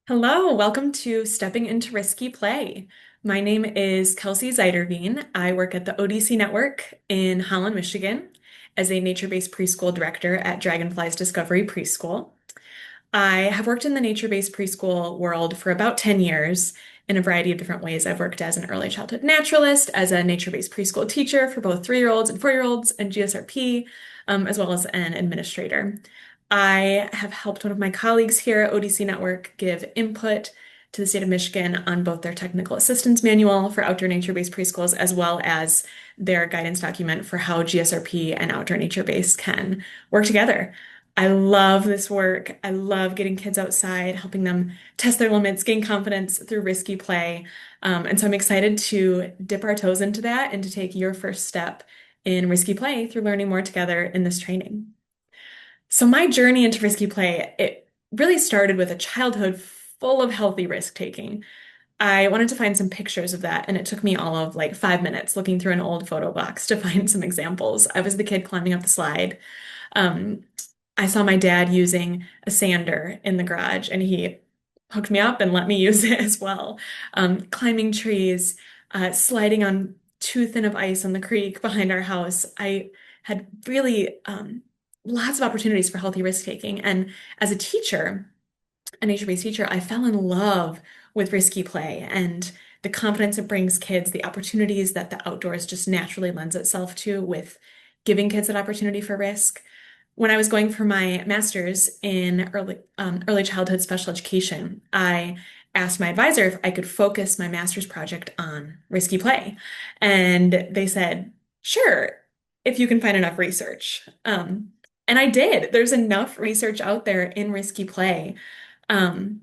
Hello, welcome to Stepping into Risky Play. My name is Kelsey Zeiderveen. I work at the ODC Network in Holland, Michigan, as a nature-based preschool director at Dragonflies Discovery Preschool. I have worked in the nature-based preschool world for about 10 years in a variety of different ways. I've worked as an early childhood naturalist, as a nature-based preschool teacher for both 3-year-olds and 4-year-olds, and GSRP, as well as an administrator. I have helped one of my colleagues here at ODC Network give input to the state of Michigan on both their technical assistance manual for outdoor nature-based preschools, as well as their guidance document for how GSRP and outdoor nature-based can work together. I love this work. I love getting kids outside, helping them test their limits, gain confidence through risky play. And so I'm excited to dip our toes into that and to take your first step in risky play through learning more together in this training. So my journey into risky play, it really started with a childhood full of healthy risk taking. I wanted to find some pictures of that, and it took me all of like 5 minutes looking through an old photo box to find some examples. I was the kid climbing up the slide. Um, I saw my dad using a sander in the garage, and he hooked me up and let me use it as well. Climbing trees, sliding on too thin of ice on the creek behind our house. I had really lots of opportunities for healthy risk taking. And as a teacher, a nature-based teacher, I fell in love with risky play and the confidence it brings kids, the opportunities that the outdoors just naturally lends itself to with giving kids that opportunity for risk. When I was going for my master's in early childhood special education, I asked my advisor if I could focus my master's project on risky play. And they said, sure, if you can find enough research. And I did. There's enough research out there in risky play um,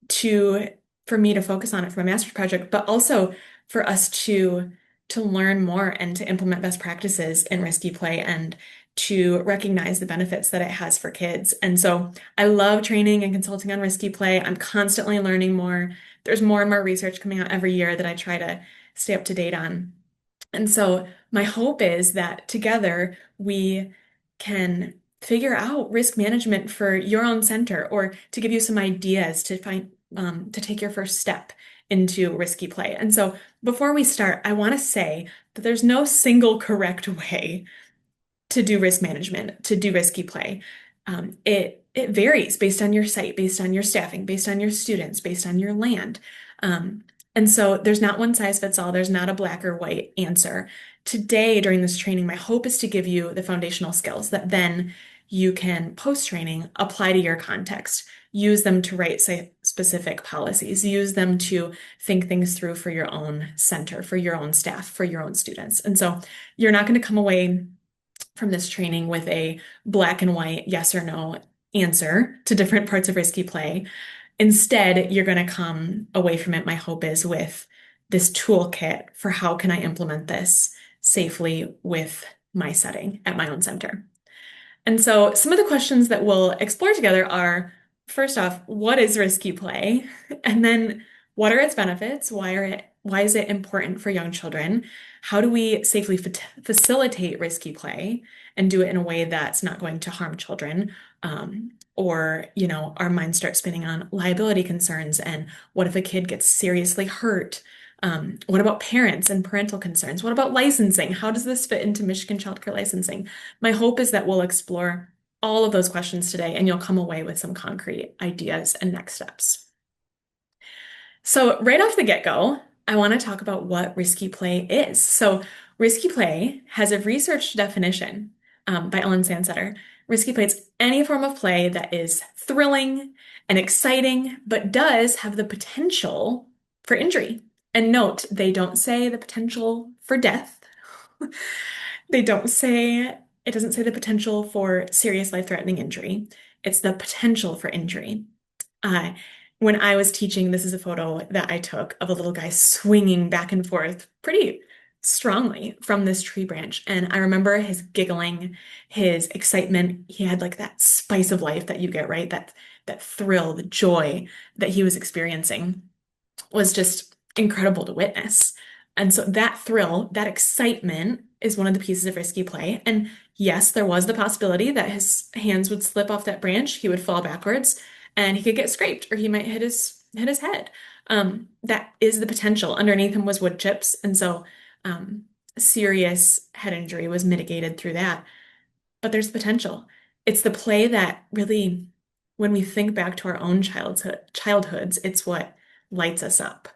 to for me to focus on it for my master's project, but also for us to learn more and to implement best practices in risky play and to recognize the benefits that it has for kids. And so I love training and consulting on risky play. I'm constantly learning more. There's more and more research coming out every year that I try to stay up to date on. And so my hope is that together we can figure out risk management for your own center or to give you some ideas to find to take your first step into risky play. And so before we start, I want to say that there's no single correct way to do risk management, to do risky play. It varies based on your site, based on your staffing, based on your students, based on your land. And so there's not one size fits all. There's not a black or white answer. Today, during this training, my hope is to give you the foundational skills that then you can post-training apply to your context. Use them to write, say, specific policies. Use them to think things through for your own center, for your own staff, for your own students. And so you're not going to come away from this training with a black and white yes or no answer to different parts of risky play. Instead, you're going to come away from it, my hope is, with this toolkit for how can I implement this safely with my setting at my own center. And so some of the questions that we'll explore together are, first off, what is risky play? And then what are its benefits? Why is it important for young children? How do we safely facilitate risky play and do it in a way that's not going to harm children? Or, our minds start spinning on liability concerns and what if a kid gets seriously hurt? What about parents and parental concerns? What about licensing? How does this fit into Michigan childcare licensing? My hope is that we'll explore all of those questions today and you'll come away with some concrete ideas and next steps. So right off the get-go, I want to talk about what risky play is. So risky play has a research definition by Ellen Sandsetter. Risky play is any form of play that is thrilling and exciting, but does have the potential for injury. And note, they don't say the potential for death. They don't say, it doesn't say the potential for serious life-threatening injury. It's the potential for injury. Uh, when I was teaching, this is a photo that I took of a little guy swinging back and forth pretty strongly from this tree branch. And I remember his giggling, his excitement. He had like that spice of life that you get, right? That thrill, the joy that he was experiencing was just incredible to witness. And so that thrill, that excitement is one of the pieces of risky play. And yes, there was the possibility that his hands would slip off that branch, he would fall backwards. and he could get scraped or he might hit his head. That is the potential. Underneath him was wood chips, and so um, serious head injury was mitigated through that. But there's potential. It's the play that really, when we think back to our own childhoods, it's what lights us up.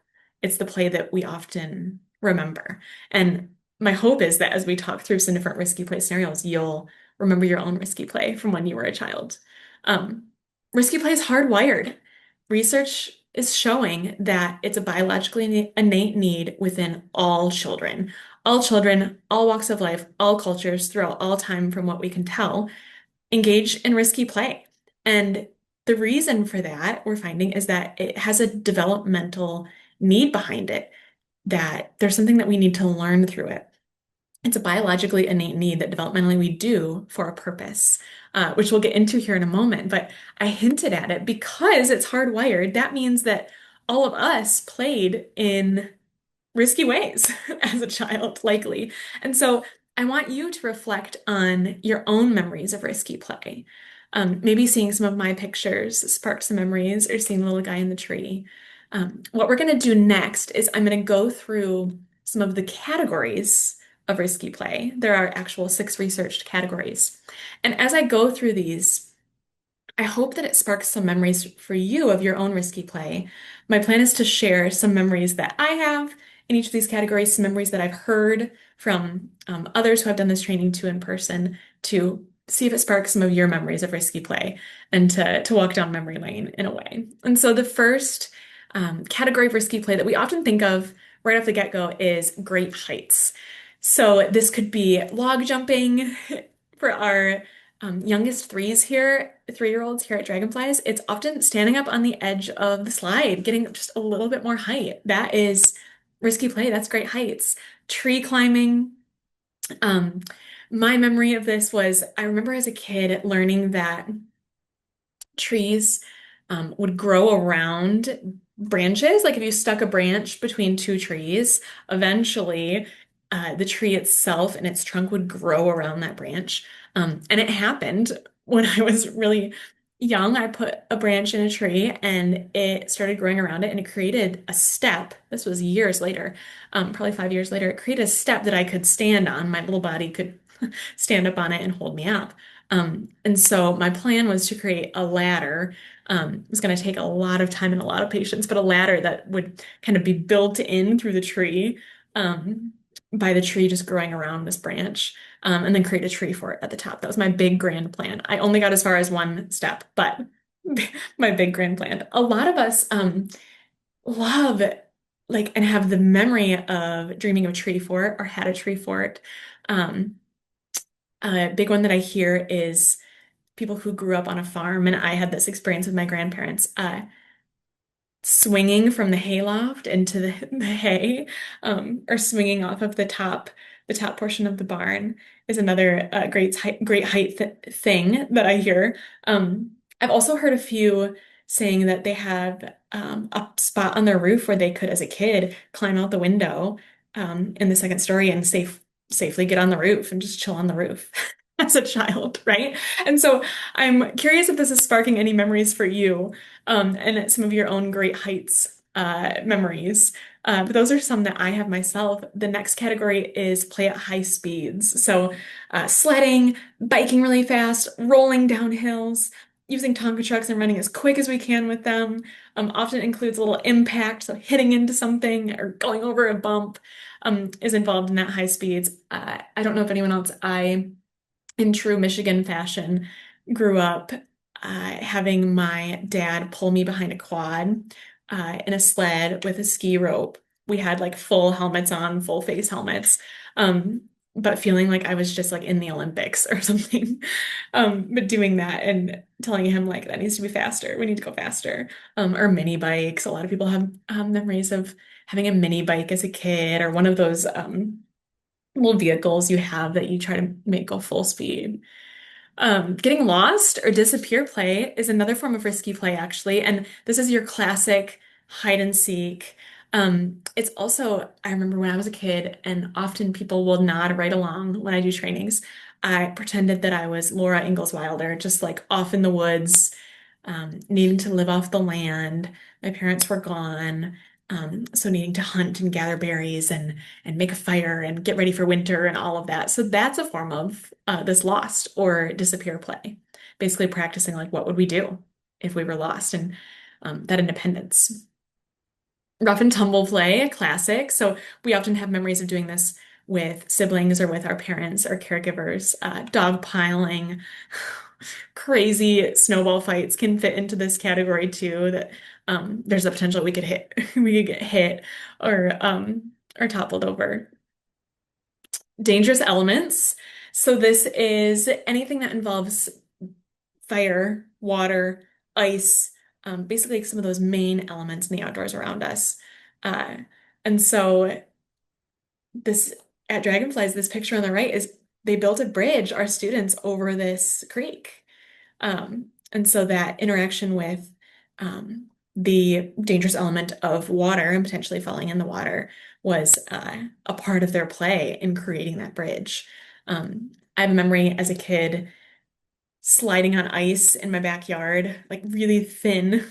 It's the play that we often remember. And my hope is that as we talk through some different risky play scenarios, you'll remember your own risky play from when you were a child. Um, Risky play is hardwired. Research is showing that it's a biologically innate need within all children, all walks of life, all cultures throughout all time, from what we can tell, engage in risky play. And the reason for that, we're finding, is that it has a developmental need behind it, that there's something that we need to learn through it. It's a biologically innate need that developmentally we do for a purpose, which we'll get into here in a moment. But I hinted at it because it's hardwired. That means that all of us played in risky ways as a child, likely. And so I want you to reflect on your own memories of risky play. Maybe seeing some of my pictures sparked some memories, or seeing the little guy in the tree. What we're going to do next is I'm going to go through some of the categories of risky play. There are actual 6 researched categories. And as I go through these, I hope that it sparks some memories for you of your own risky play. My plan is to share some memories that I have in each of these categories, some memories that I've heard from others who have done this training too in person, to see if it sparks some of your memories of risky play, and to walk down memory lane in a way. And so the first category of risky play that we often think of right off the get-go is great heights. So this could be log jumping for our youngest 3-year-olds here at Dragonflies. It's often standing up on the edge of the slide, getting just a little bit more height. That is risky play. That's great heights. Tree climbing. Um, my memory of this was, I remember as a kid learning that trees would grow around branches. Like if you stuck a branch between 2 trees, eventually the tree itself and its trunk would grow around that branch. And it happened when I was really young. I put a branch in a tree and it started growing around it, and it created a step. This was years later, probably 5 years later. It created a step that I could stand on. My little body could stand up on it and hold me up. And so my plan was to create a ladder. It was going to take a lot of time and a lot of patience, but a ladder that would kind of be built in through the tree, by the tree just growing around this branch, and then create a tree for it at the top. That was my big grand plan. I only got as far as 1 step, but my big grand plan. A lot of us love, like, and have the memory of dreaming of a tree fort or had a tree fort. Um, a big one that I hear is people who grew up on a farm, and I had this experience with my grandparents, swinging from the hayloft into the hay, or swinging off of the top portion of the barn is another great height thing that I hear. I've also heard a few saying that they have a spot on their roof where they could, as a kid, climb out the window in the second story and safely get on the roof and just chill on the roof as a child, right? And so I'm curious if this is sparking any memories for you, and some of your own great heights memories. But those are some that I have myself. The next category is play at high speeds. So sledding, biking really fast, rolling down hills, using Tonka trucks and running as quick as we can with them. Often includes a little impact, so hitting into something or going over a bump is involved in that high speeds. I don't know if anyone else, in true Michigan fashion, grew up having my dad pull me behind a quad in a sled with a ski rope. We had like full helmets on, full face helmets, but feeling like I was just like in the Olympics or something. But doing that and telling him like that needs to be faster. We need to go faster. Or mini bikes. A lot of people have memories of having a mini bike as a kid, or one of those little vehicles you have that you try to make go full speed. Getting lost or disappear play is another form of risky play, actually. And this is your classic hide and seek. It's also, I remember when I was a kid, and often people will nod right along when I do trainings. I pretended that I was Laura Ingalls Wilder, just like off in the woods, needing to live off the land. My parents were gone, so needing to hunt and gather berries and make a fire and get ready for winter and all of that. So that's a form of this lost or disappear play. Basically practicing like what would we do if we were lost and that independence. Rough and tumble play, a classic. So we often have memories of doing this with siblings or with our parents or caregivers. Dog piling, crazy snowball fights can fit into this category too. That there's a potential we could hit, we could get hit or toppled over. Dangerous elements. So this is anything that involves fire, water, ice, basically some of those main elements in the outdoors around us. Uh, and so this at Dragonflies, this picture on the right is they built a bridge, our students, over this creek. And so that interaction with the dangerous element of water and potentially falling in the water was a part of their play in creating that bridge. I have a memory as a kid sliding on ice in my backyard, like really thin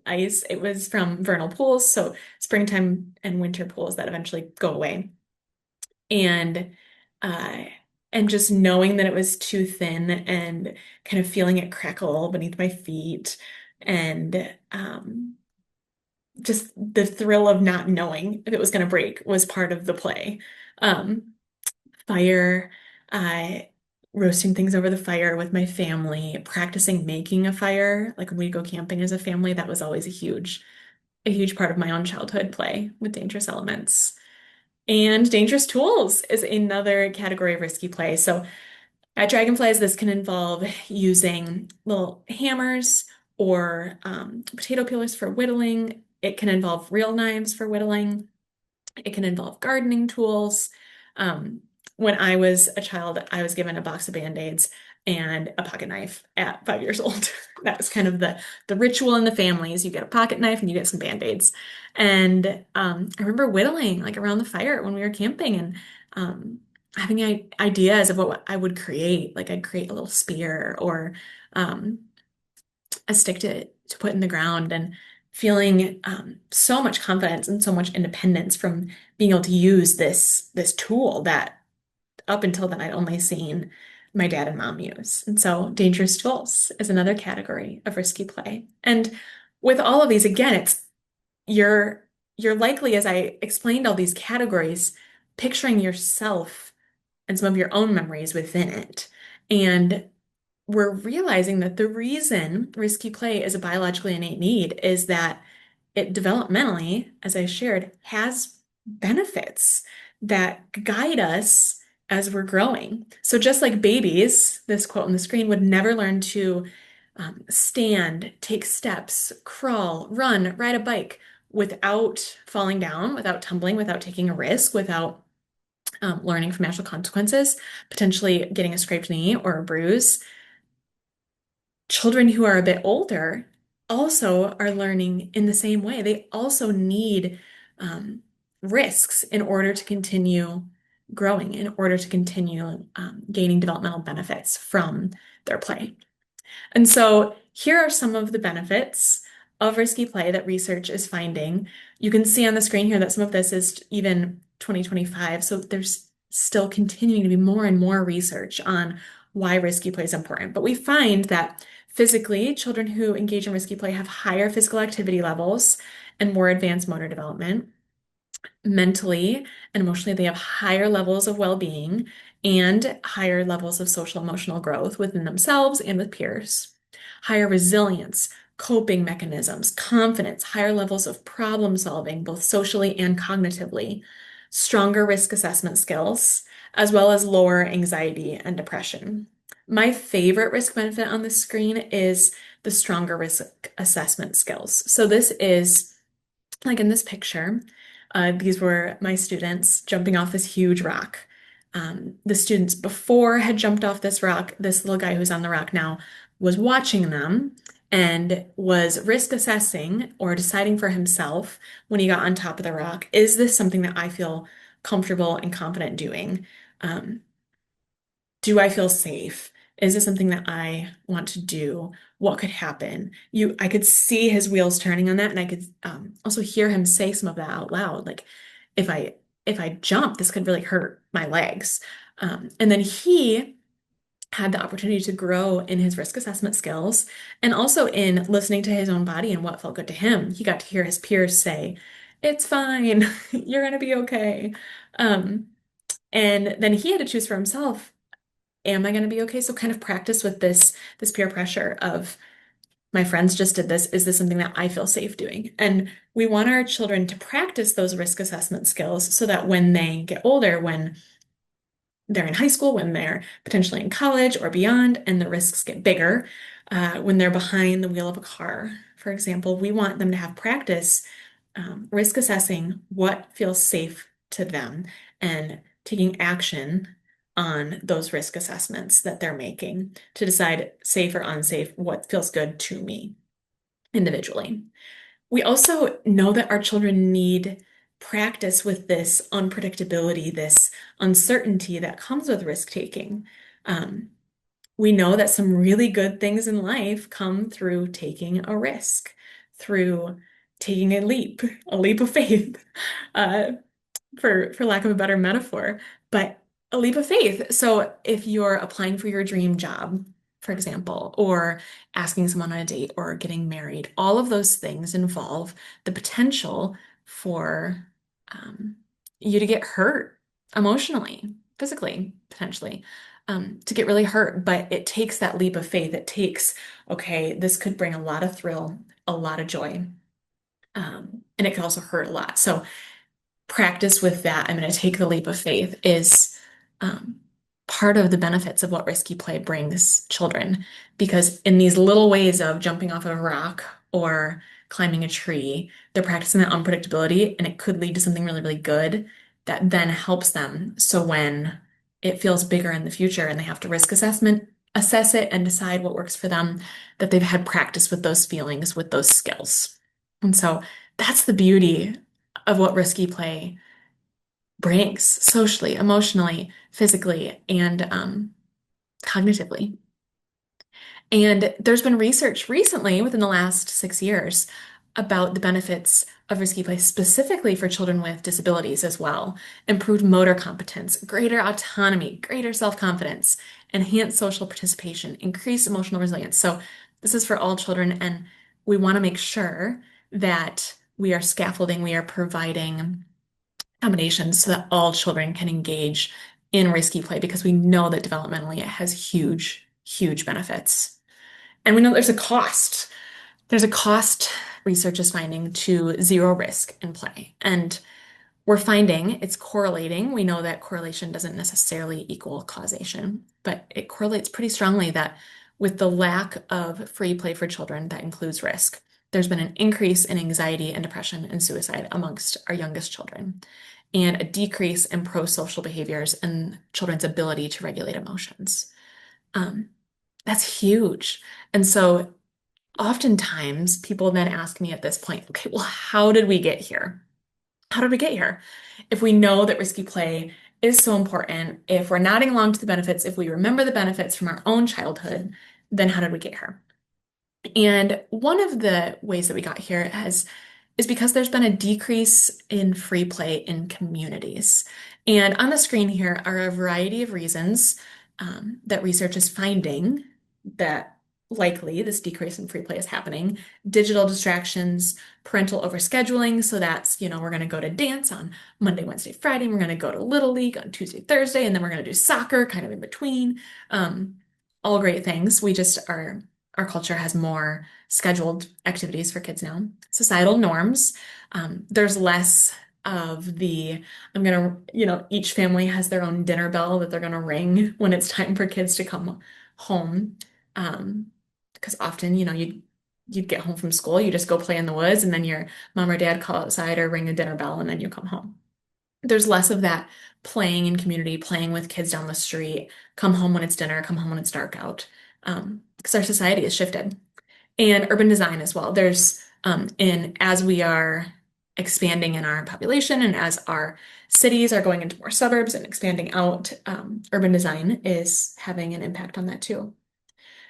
ice. It was from vernal pools, so springtime and winter pools that eventually go away. And uh and just knowing that it was too thin and kind of feeling it crackle beneath my feet and just the thrill of not knowing if it was going to break was part of the play. Um, Fire, uh, roasting things over the fire with my family, practicing making a fire. Like when we go camping as a family, that was always a huge part of my own childhood play with dangerous elements. And dangerous tools is another category of risky play. So at Dragonflies, this can involve using little hammers or potato peelers for whittling. It can involve real knives for whittling. It can involve gardening tools. Um, when I was a child, I was given a box of Band-Aids and a pocket knife at 5 years old. That was kind of the ritual in the families. You get a pocket knife and you get some Band-Aids. And I remember whittling like around the fire when we were camping and having ideas of what I would create. Like I'd create a little spear or um, a stick to put in the ground and feeling so much confidence and so much independence from being able to use this tool that up until then I'd only seen my dad and mom use. And so dangerous tools is another category of risky play. And with all of these, again, it's you're you're likely, as I explained all these categories, picturing yourself and some of your own memories within it. And we're realizing that the reason risky play is a biologically innate need is that it developmentally, as I shared, has benefits that guide us as we're growing. So just like babies, this quote on the screen would never learn to stand, take steps, crawl, run, ride a bike without falling down, without tumbling, without taking a risk, without learning from natural consequences, potentially getting a scraped knee or a bruise. Children who are a bit older also are learning in the same way. They also need um, risks in order to continue growing, in order to continue gaining developmental benefits from their play. And so here are some of the benefits of risky play that research is finding. You can see on the screen here that some of this is even 2025. So there's still continuing to be more and more research on why risky play is important. But we find that physically, children who engage in risky play have higher physical activity levels and more advanced motor development. Mentally and emotionally, they have higher levels of well-being and higher levels of social emotional growth within themselves and with peers. Higher resilience, coping mechanisms, confidence, higher levels of problem solving, both socially and cognitively, stronger risk assessment skills, as well as lower anxiety and depression. My favorite risk benefit on the screen is the stronger risk assessment skills. So this is like in this picture, these were my students jumping off this huge rock. The students before had jumped off this rock. This little guy who's on the rock now was watching them and was risk assessing or deciding for himself when he got on top of the rock, is this something that I feel comfortable and confident doing? Um, do I feel safe? Is this something that I want to do? What could happen? I could see his wheels turning on that, and I could also hear him say some of that out loud. Like, if I jump, this could really hurt my legs. And then he had the opportunity to grow in his risk assessment skills and also in listening to his own body and what felt good to him. He got to hear his peers say, "It's fine, you're gonna be okay." Um, and then he had to choose for himself, am I gonna be okay? So kind of practice with this peer pressure of my friends just did this. Is this something that I feel safe doing? And we want our children to practice those risk assessment skills so that when they get older, when they're in high school, when they're potentially in college or beyond, and the risks get bigger, when they're behind the wheel of a car, for example, we want them to have practice risk assessing what feels safe to them and taking action on those risk assessments that they're making to decide safe or unsafe, what feels good to me individually. We also know that our children need practice with this unpredictability, this uncertainty that comes with risk taking. Um, we know that some really good things in life come through taking a risk, through taking a leap of faith. Uh, for lack of a better metaphor, but a leap of faith. So if you're applying for your dream job, for example, or asking someone on a date or getting married, all of those things involve the potential for um, you to get hurt emotionally, physically, potentially, to get really hurt. But it takes that leap of faith. It takes, okay, this could bring a lot of thrill, a lot of joy, and it could also hurt a lot. So practice with that, I'm going to take the leap of faith is um, part of the benefits of what risky play brings children. Because in these little ways of jumping off of a rock or climbing a tree, they're practicing that unpredictability, and it could lead to something really, really good that then helps them. So when it feels bigger in the future and they have to assess it and decide what works for them, that they've had practice with those feelings, with those skills. And so that's the beauty of what risky play brings socially, emotionally, physically, and cognitively. And there's been research recently within the last 6 years about the benefits of risky play specifically for children with disabilities as well. Improved motor competence, greater autonomy, greater self-confidence, enhanced social participation, increased emotional resilience. So this is for all children, and we want to make sure that we are scaffolding, we are providing accommodations so that all children can engage in risky play because we know that developmentally it has huge, huge benefits. And we know there's a cost. There's a cost, research is finding, to zero risk in play. And we're finding it's correlating. We know that correlation doesn't necessarily equal causation, but it correlates pretty strongly that with the lack of free play for children, that includes risk. There's been an increase in anxiety and depression and suicide amongst our youngest children, and a decrease in pro-social behaviors and children's ability to regulate emotions. Um, that's huge. And so oftentimes people then ask me at this point, okay, well, how did we get here? How did we get here? If we know that risky play is so important, if we're nodding along to the benefits, if we remember the benefits from our own childhood, then how did we get here? And one of the ways that we got here is because there's been a decrease in free play in communities. And on the screen here are a variety of reasons that research is finding that likely this decrease in free play is happening. Digital distractions, parental overscheduling. So that's, we're going to go to dance on Monday, Wednesday, Friday, and we're going to go to Little League on Tuesday, Thursday, and then we're going to do soccer kind of in between. Um, all great things. Our culture has more scheduled activities for kids now. Societal norms. There's less of each family has their own dinner bell that they're gonna ring when it's time for kids to come home. Because often, you'd get home from school, you just go play in the woods, and then your mom or dad call outside or ring a dinner bell, and then you come home. There's less of that playing in community, playing with kids down the street, come home when it's dinner, come home when it's dark out. Because our society has shifted. And urban design as well. There's in as we are expanding in our population and as our cities are going into more suburbs and expanding out, urban design is having an impact on that too.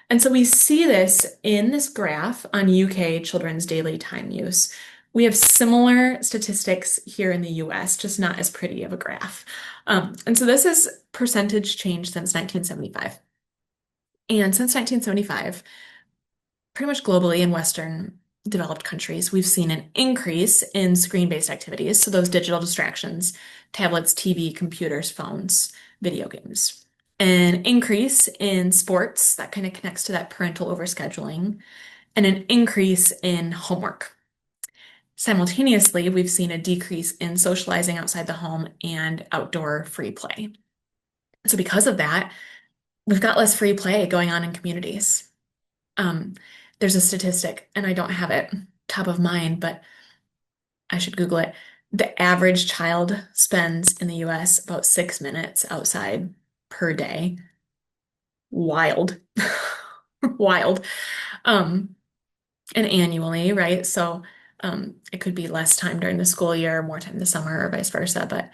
And so we see this in this graph on UK children's daily time use. We have similar statistics here in the US, just not as pretty of a graph. And so this is percentage change since 1975. And since 1975, pretty much globally in Western developed countries, we've seen an increase in screen-based activities. So those digital distractions, tablets, TV, computers, phones, video games. An increase in sports that kind of connects to that parental overscheduling, and an increase in homework. Simultaneously, we've seen a decrease in socializing outside the home and outdoor free play. So because of that, we've got less free play going on in communities. Um, there's a statistic, and I don't have it top of mind, but I should Google it. The average child spends in the US about 6 minutes outside per day. Wild. Wild. Um, and annually, right? So it could be less time during the school year, more time this summer, or vice versa. But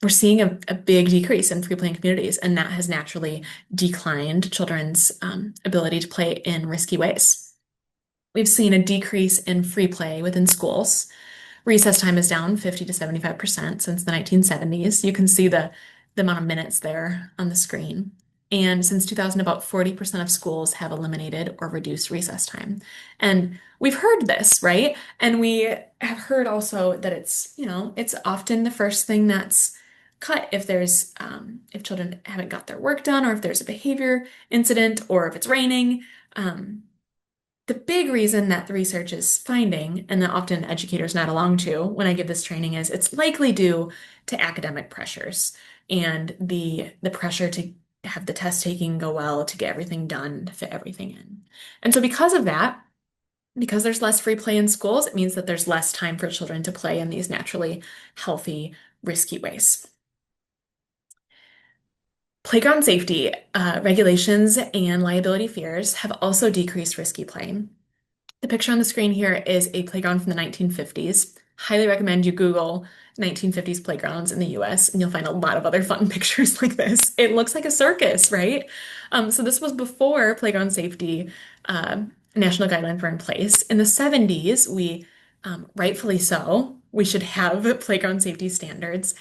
we're seeing a big decrease in free playing communities, and that has naturally declined children's ability to play in risky ways. We've seen a decrease in free play within schools. Recess time is down 50 to 75% since the 1970s. You can see the amount of minutes there on the screen. And since 2000, about 40% of schools have eliminated or reduced recess time. And we've heard this, right? And we have heard also that it's often the first thing that's cut if children haven't got their work done, or if there's a behavior incident, or if it's raining. Um, the big reason that the research is finding, and that often educators nod along to when I give this training, is it's likely due to academic pressures and the pressure to have the test taking go well, to get everything done, to fit everything in. And so because of that, because there's less free play in schools, it means that there's less time for children to play in these naturally healthy, risky ways. Playground safety, regulations, and liability fears have also decreased risky play. The picture on the screen here is a playground from the 1950s. Highly recommend you Google 1950s playgrounds in the US, and you'll find a lot of other fun pictures like this. It looks like a circus, right? So this was before playground safety national guidelines were in place. In the 70s, rightfully so, we should have playground safety standards.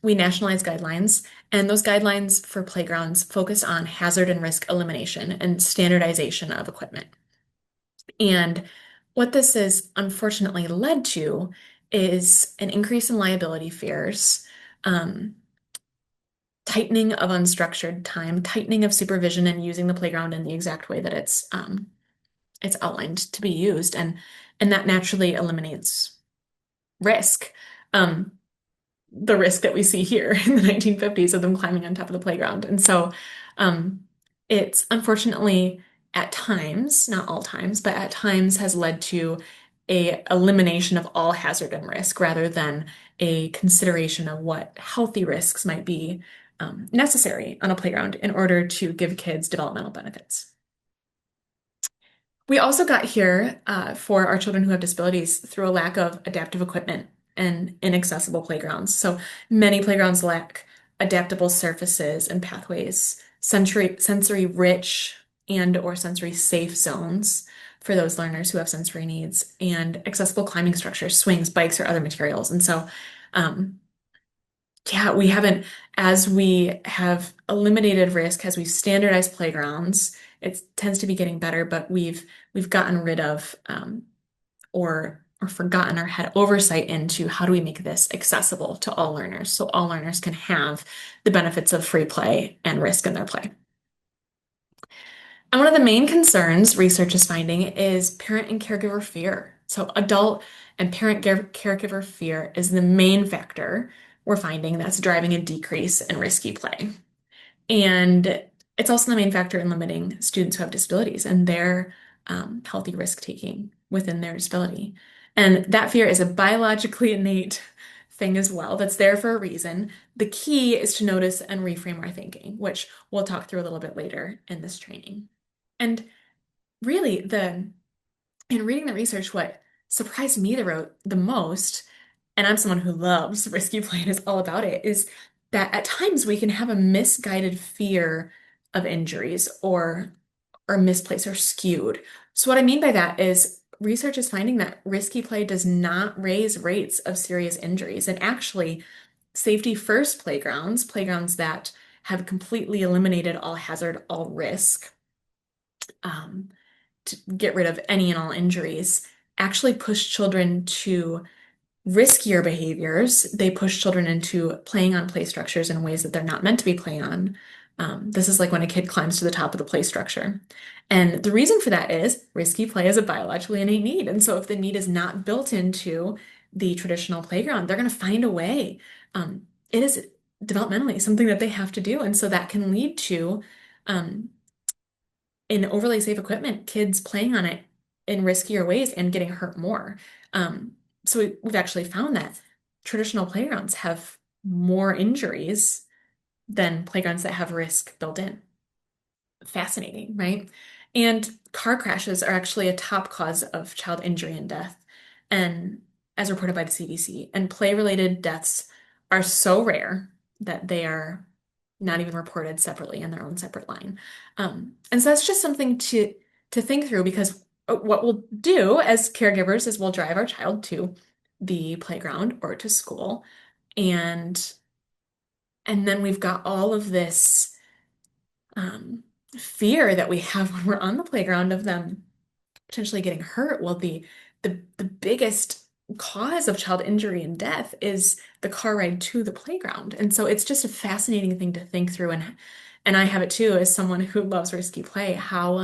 We nationalized guidelines, and those guidelines for playgrounds focus on hazard and risk elimination and standardization of equipment. And what this has unfortunately led to is an increase in liability fears, um, tightening of unstructured time, tightening of supervision, and using the playground in the exact way that it's outlined to be used, and that naturally eliminates risk. Um, the risk that we see here in the 1950s of them climbing on top of the playground. And so um, it's unfortunately at times, not all times, but at times has led to a elimination of all hazard and risk rather than a consideration of what healthy risks might be necessary on a playground in order to give kids developmental benefits. We also got here for our children who have disabilities through a lack of adaptive equipment and inaccessible playgrounds. So many playgrounds lack adaptable surfaces and pathways, sensory rich and or sensory safe zones for those learners who have sensory needs, and accessible climbing structures, swings, bikes, or other materials. And so um, yeah, we haven't, as we have eliminated risk, as we've standardized playgrounds, it tends to be getting better, but we've gotten rid of or forgotten or had oversight into how do we make this accessible to all learners so all learners can have the benefits of free play and risk in their play. And one of the main concerns research is finding is parent and caregiver fear. So adult and parent caregiver fear is the main factor we're finding that's driving a decrease in risky play. And it's also the main factor in limiting students who have disabilities and their healthy risk taking within their disability. And that fear is a biologically innate thing as well that's there for a reason. The key is to notice and reframe our thinking, which we'll talk through a little bit later in this training. And really, in reading the research, what surprised me the most, and I'm someone who loves risky play and is all about it, is that at times we can have a misguided fear of injuries or misplaced or skewed. So what I mean by that is research is finding that risky play does not raise rates of serious injuries. And actually, safety first playgrounds, playgrounds that have completely eliminated all hazard, all risk, um, to get rid of any and all injuries, actually push children to riskier behaviors. They push children into playing on play structures in ways that they're not meant to be playing on. This is like when a kid climbs to the top of the play structure. And the reason for that is risky play is a biologically innate need. And so if the need is not built into the traditional playground, they're going to find a way. It is developmentally something that they have to do. And so that can lead to, um, in overly safe equipment, kids playing on it in riskier ways and getting hurt more. Um, so we've actually found that traditional playgrounds have more injuries than playgrounds that have risk built in. Fascinating, right? And car crashes are actually a top cause of child injury and death, and as reported by the CDC. And play-related deaths are so rare that they are not even reported separately in their own separate line. And so that's just something to think through because what we'll do as caregivers is we'll drive our child to the playground or to school, and and then we've got all of this um, fear that we have when we're on the playground of them potentially getting hurt. Well, the biggest cause of child injury and death is the car ride to the playground. And so it's just a fascinating thing to think through and I have it too as someone who loves risky play. How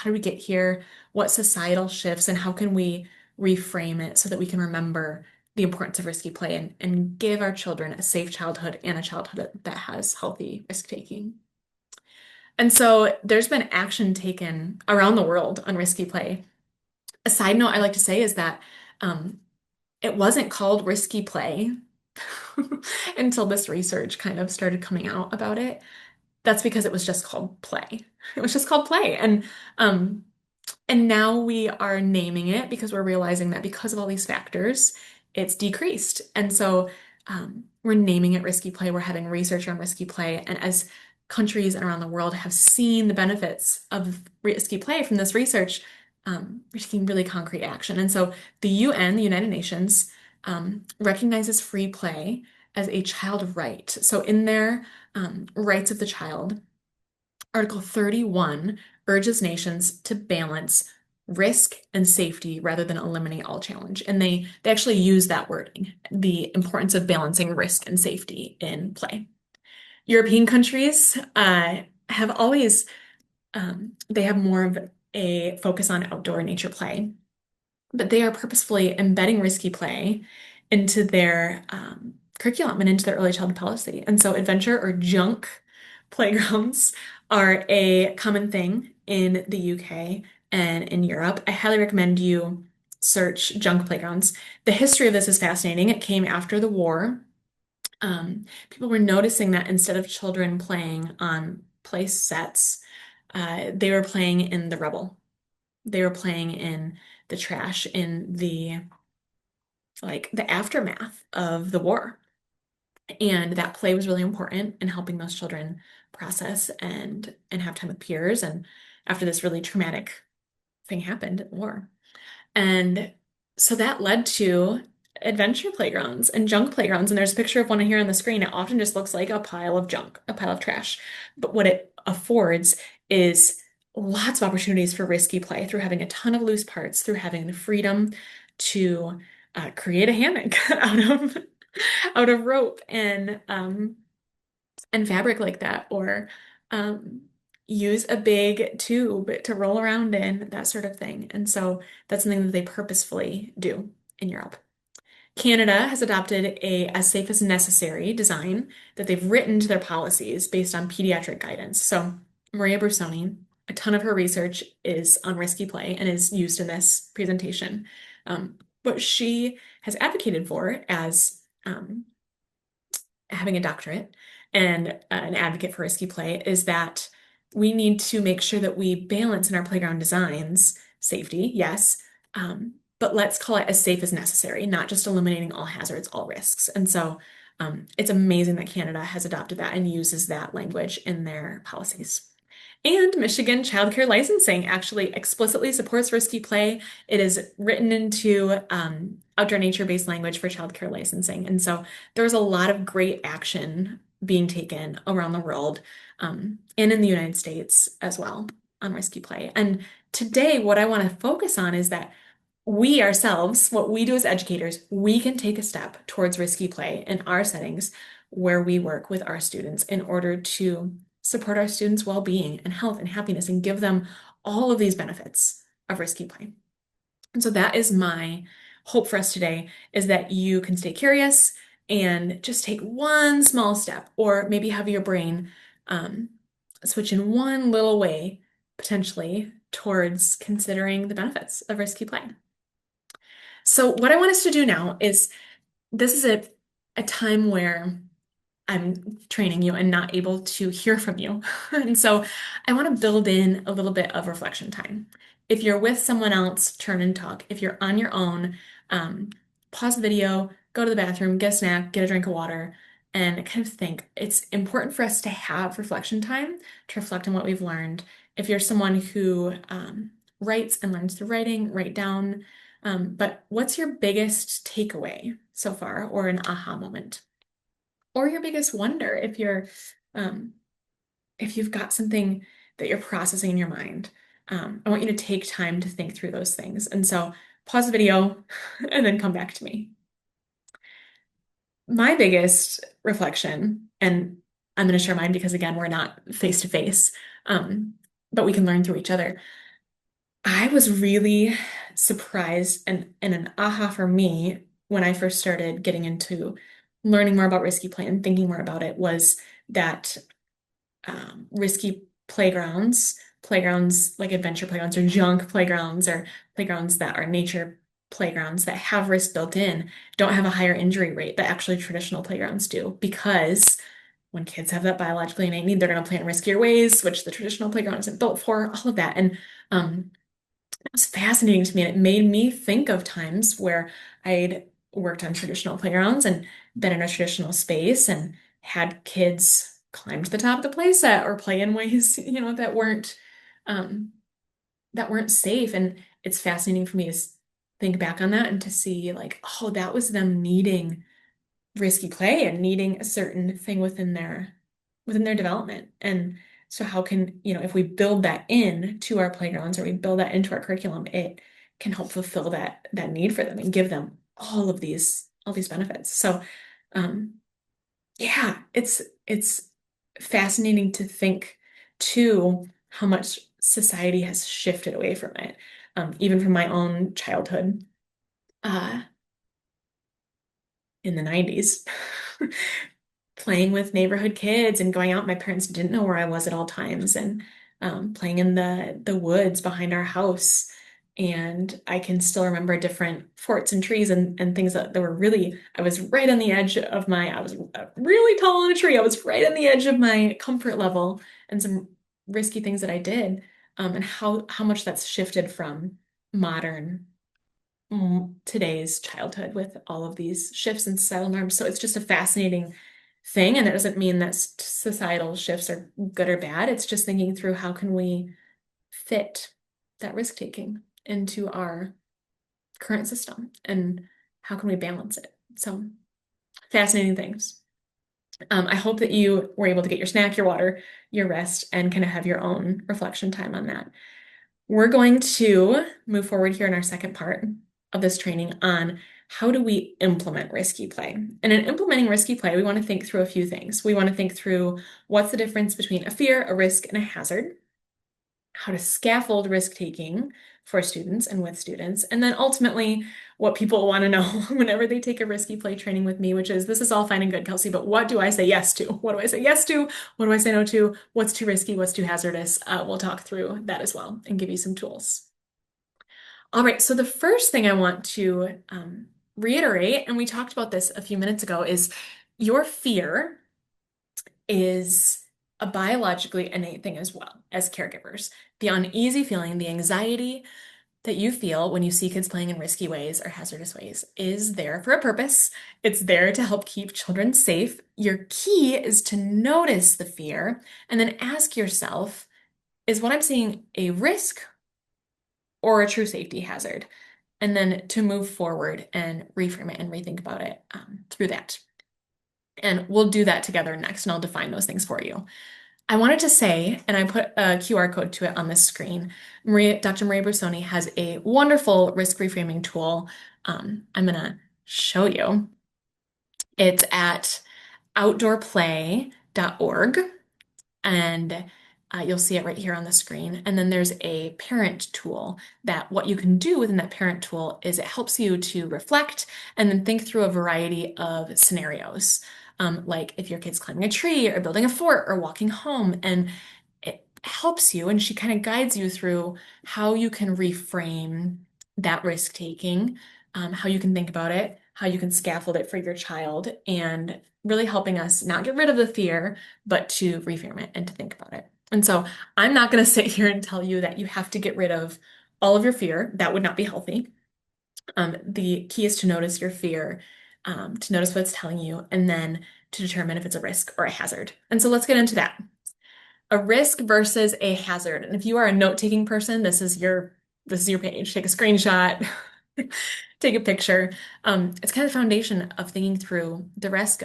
do we get here? What societal shifts and how can we reframe it so that we can remember the importance of risky play and give our children a safe childhood and a childhood that has healthy risk taking. And so there's been action taken around the world on risky play. A side note I like to say is that um, it wasn't called risky play until this research kind of started coming out about it. That's because it was just called play. It was just called play. Um, and now we are naming it because we're realizing that because of all these factors, it's decreased. And so we're naming it risky play. We're having research on risky play. And as countries around the world have seen the benefits of risky play from this research, we're taking really concrete action. And so the UN, the United Nations, recognizes free play as a child right. So in their rights of the child, Article 31 urges nations to balance risk and safety rather than eliminate all challenge. And they actually use that wording, the importance of balancing risk and safety in play. European countries have always, they have more of a focus on outdoor nature play, but they are purposefully embedding risky play into their curriculum and into their early childhood policy. And so adventure or junk playgrounds are a common thing in the UK and in Europe. I highly recommend you search junk playgrounds. The history of this is fascinating. It came after the war. People were noticing that instead of children playing on play sets, they were playing in the rubble. They were playing in the trash, in the aftermath of the war. And that play was really important in helping those children process and have time with peers and after this really traumatic thing happened in the war. And so that led to adventure playgrounds and junk playgrounds. And there's a picture of one here on the screen. It often just looks like a pile of junk, a pile of trash. But what it affords is lots of opportunities for risky play through having a ton of loose parts, through having the freedom to create a hammock out of rope and fabric like that, or use a big tube to roll around in, that sort of thing. And so that's something that they purposefully do in Europe. Canada has adopted a as safe as necessary design that they've written to their policies based on pediatric guidance. So Maria Brusoni, a ton of her research is on risky play and is used in this presentation. What she has advocated for as having a doctorate and an advocate for risky play is that we need to make sure that we balance in our playground designs safety, yes, but let's call it as safe as necessary, not just eliminating all hazards, all risks. And so it's amazing that Canada has adopted that and uses that language in their policies. And Michigan childcare licensing actually explicitly supports risky play. It is written into outdoor nature-based language for childcare licensing. And so there's a lot of great action being taken around the world and in the United States as well on risky play. And today, what I want to focus on is that we ourselves, what we do as educators, we can take a step towards risky play in our settings where we work with our students in order to support our students' well-being and health and happiness and give them all of these benefits of risky play. And so that is my hope for us today is that you can stay curious and just take one small step or maybe have your brain switch in one little way potentially towards considering the benefits of risky play. So what I want us to do now is this is a time where I'm training you and not able to hear from you. And so I want to build in a little bit of reflection time. If you're with someone else, turn and talk. If you're on your own, um, pause the video, go to the bathroom, get a snack, get a drink of water, and kind of think. It's important for us to have reflection time to reflect on what we've learned. If you're someone who writes and learns through writing, write down. But what's your biggest takeaway so far or an aha moment? Or your biggest wonder um, if you've got something that you're processing in your mind. I want you to take time to think through those things. And so pause the video and then come back to me. My biggest reflection, and I'm going to share mine because again, we're not face to face, but we can learn through each other. I was really surprised and an aha for me when I first started getting into learning more about risky play and thinking more about it was that risky playgrounds like adventure playgrounds or junk playgrounds or playgrounds that are nature playgrounds that have risk built in don't have a higher injury rate that actually traditional playgrounds do because when kids have that biologically innate need, they're going to play in riskier ways, which the traditional playground isn't built for, all of that. And it was fascinating to me. And it made me think of times where I'd worked on traditional playgrounds and been in a traditional space and had kids climb to the top of the playset or play in ways, um, that weren't safe. And it's fascinating for me to think back on that and to see like, oh, that was them needing risky play and needing a certain thing within their development. And so how can, if we build that in to our playgrounds or we build that into our curriculum, it can help fulfill that need for them and give them all these benefits. So yeah, it's fascinating to think too how much society has shifted away from it. Even from my own childhood. Uh, in the 90s, playing with neighborhood kids and going out. My parents didn't know where I was at all times and playing in the woods behind our house. And I can still remember different forts and trees and things that were really, I was right on the edge of I was really tall in a tree. I was right on the edge of my comfort level and some risky things that I did. And how much that's shifted from modern today's childhood with all of these shifts in societal norms. So it's just a fascinating thing. And it doesn't mean that societal shifts are good or bad. It's just thinking through how can we fit that risk taking into our current system and how can we balance it? So fascinating things. I hope that you were able to get your snack, your water, your rest, and kind of have your own reflection time on that. We're going to move forward here in our second part of this training on how do we implement risky play. And in implementing risky play, we want to think through a few things. We want to think through what's the difference between a fear, a risk, and a hazard, how to scaffold risk taking for students and with students, and then ultimately what people want to know whenever they take a risky play training with me, which is this is all fine and good, Kelsey, but what do I say yes to? What do I say yes to? What do I say no to? What's too risky? What's too hazardous? We'll talk through that as well and give you some tools. All right, so the first thing I want to reiterate, and we talked about this a few minutes ago, is your fear is a biologically innate thing as well as caregivers. The uneasy feeling, the anxiety, that you feel when you see kids playing in risky ways or hazardous ways is there for a purpose. It's there to help keep children safe. Your key is to notice the fear and then ask yourself, is what I'm seeing a risk or a true safety hazard? And then to move forward and reframe it and rethink about it through that. And we'll do that together next, and I'll define those things for you. I wanted to say, and I put a QR code to it on this screen, Dr. Maria Bersoni has a wonderful risk reframing tool. I'm going to show you. It's at outdoorplay.org, and you'll see it right here on the screen. And then there's a parent tool that what you can do within that parent tool is it helps you to reflect and then think through a variety of scenarios. Like if your kid's climbing a tree or building a fort or walking home, and it helps you, and she kind of guides you through how you can reframe that risk taking, how you can think about it, how you can scaffold it for your child, and really helping us not get rid of the fear, but to reframe it and to think about it. And so I'm not going to sit here and tell you that you have to get rid of all of your fear. That would not be healthy. The key is to notice your fear, to notice what it's telling you, and then to determine if it's a risk or a hazard. And so let's get into that. A risk versus a hazard. And if you are a note-taking person, this is your page. Take a screenshot, take a picture. It's kind of the foundation of thinking through the rest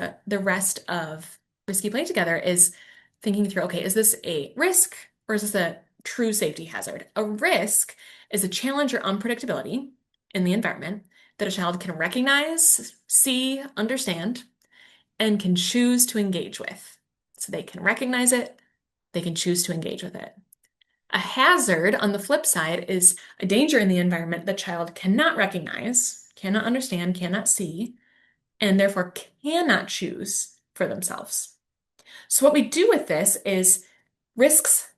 of risky play together is thinking through, okay, is this a risk or is this a true safety hazard? A risk is a challenge or unpredictability in the environment that a child can recognize, see, understand, and can choose to engage with. So they can recognize it, they can choose to engage with it. A hazard, on the flip side, is a danger in the environment the child cannot recognize, cannot understand, cannot see, and therefore cannot choose for themselves. So what we do with this is risks,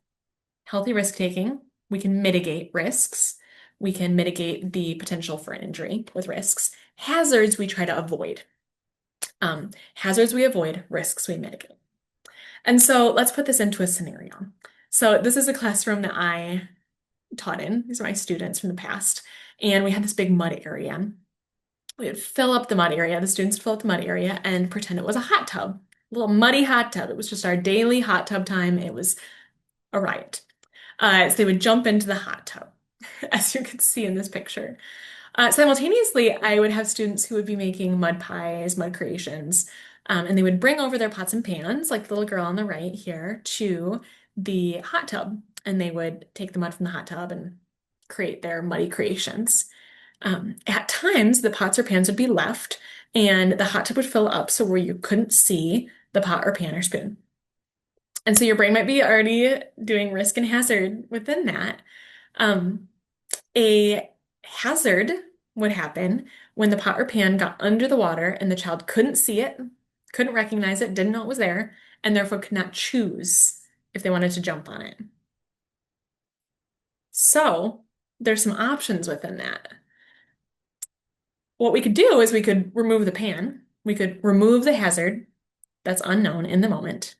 healthy risk taking. We can mitigate risks. We can mitigate the potential for an injury with risks. Hazards we try to avoid. Hazards we avoid, risks we mitigate. And so let's put this into a scenario. So this is a classroom that I taught in. These are my students from the past. And we had this big mud area. We would fill up the mud area, the students would fill up the mud area and pretend it was a hot tub, a little muddy hot tub. It was just our daily hot tub time. It was a riot. So they would jump into the hot tub, as you can see in this picture. Simultaneously, I would have students who would be making mud pies, mud creations, and they would bring over their pots and pans, like the little girl on the right here, to the hot tub. And they would take the mud from the hot tub and create their muddy creations. At times, the pots or pans would be left, and the hot tub would fill up so where you couldn't see the pot or pan or spoon. And so your brain might be already doing risk and hazard within that. A hazard would happen when the pot or pan got under the water and the child couldn't see it, couldn't recognize it, didn't know it was there, and therefore could not choose if they wanted to jump on it. So there's some options within that. What we could do is we could remove the pan, we could remove the hazard that's unknown in the moment,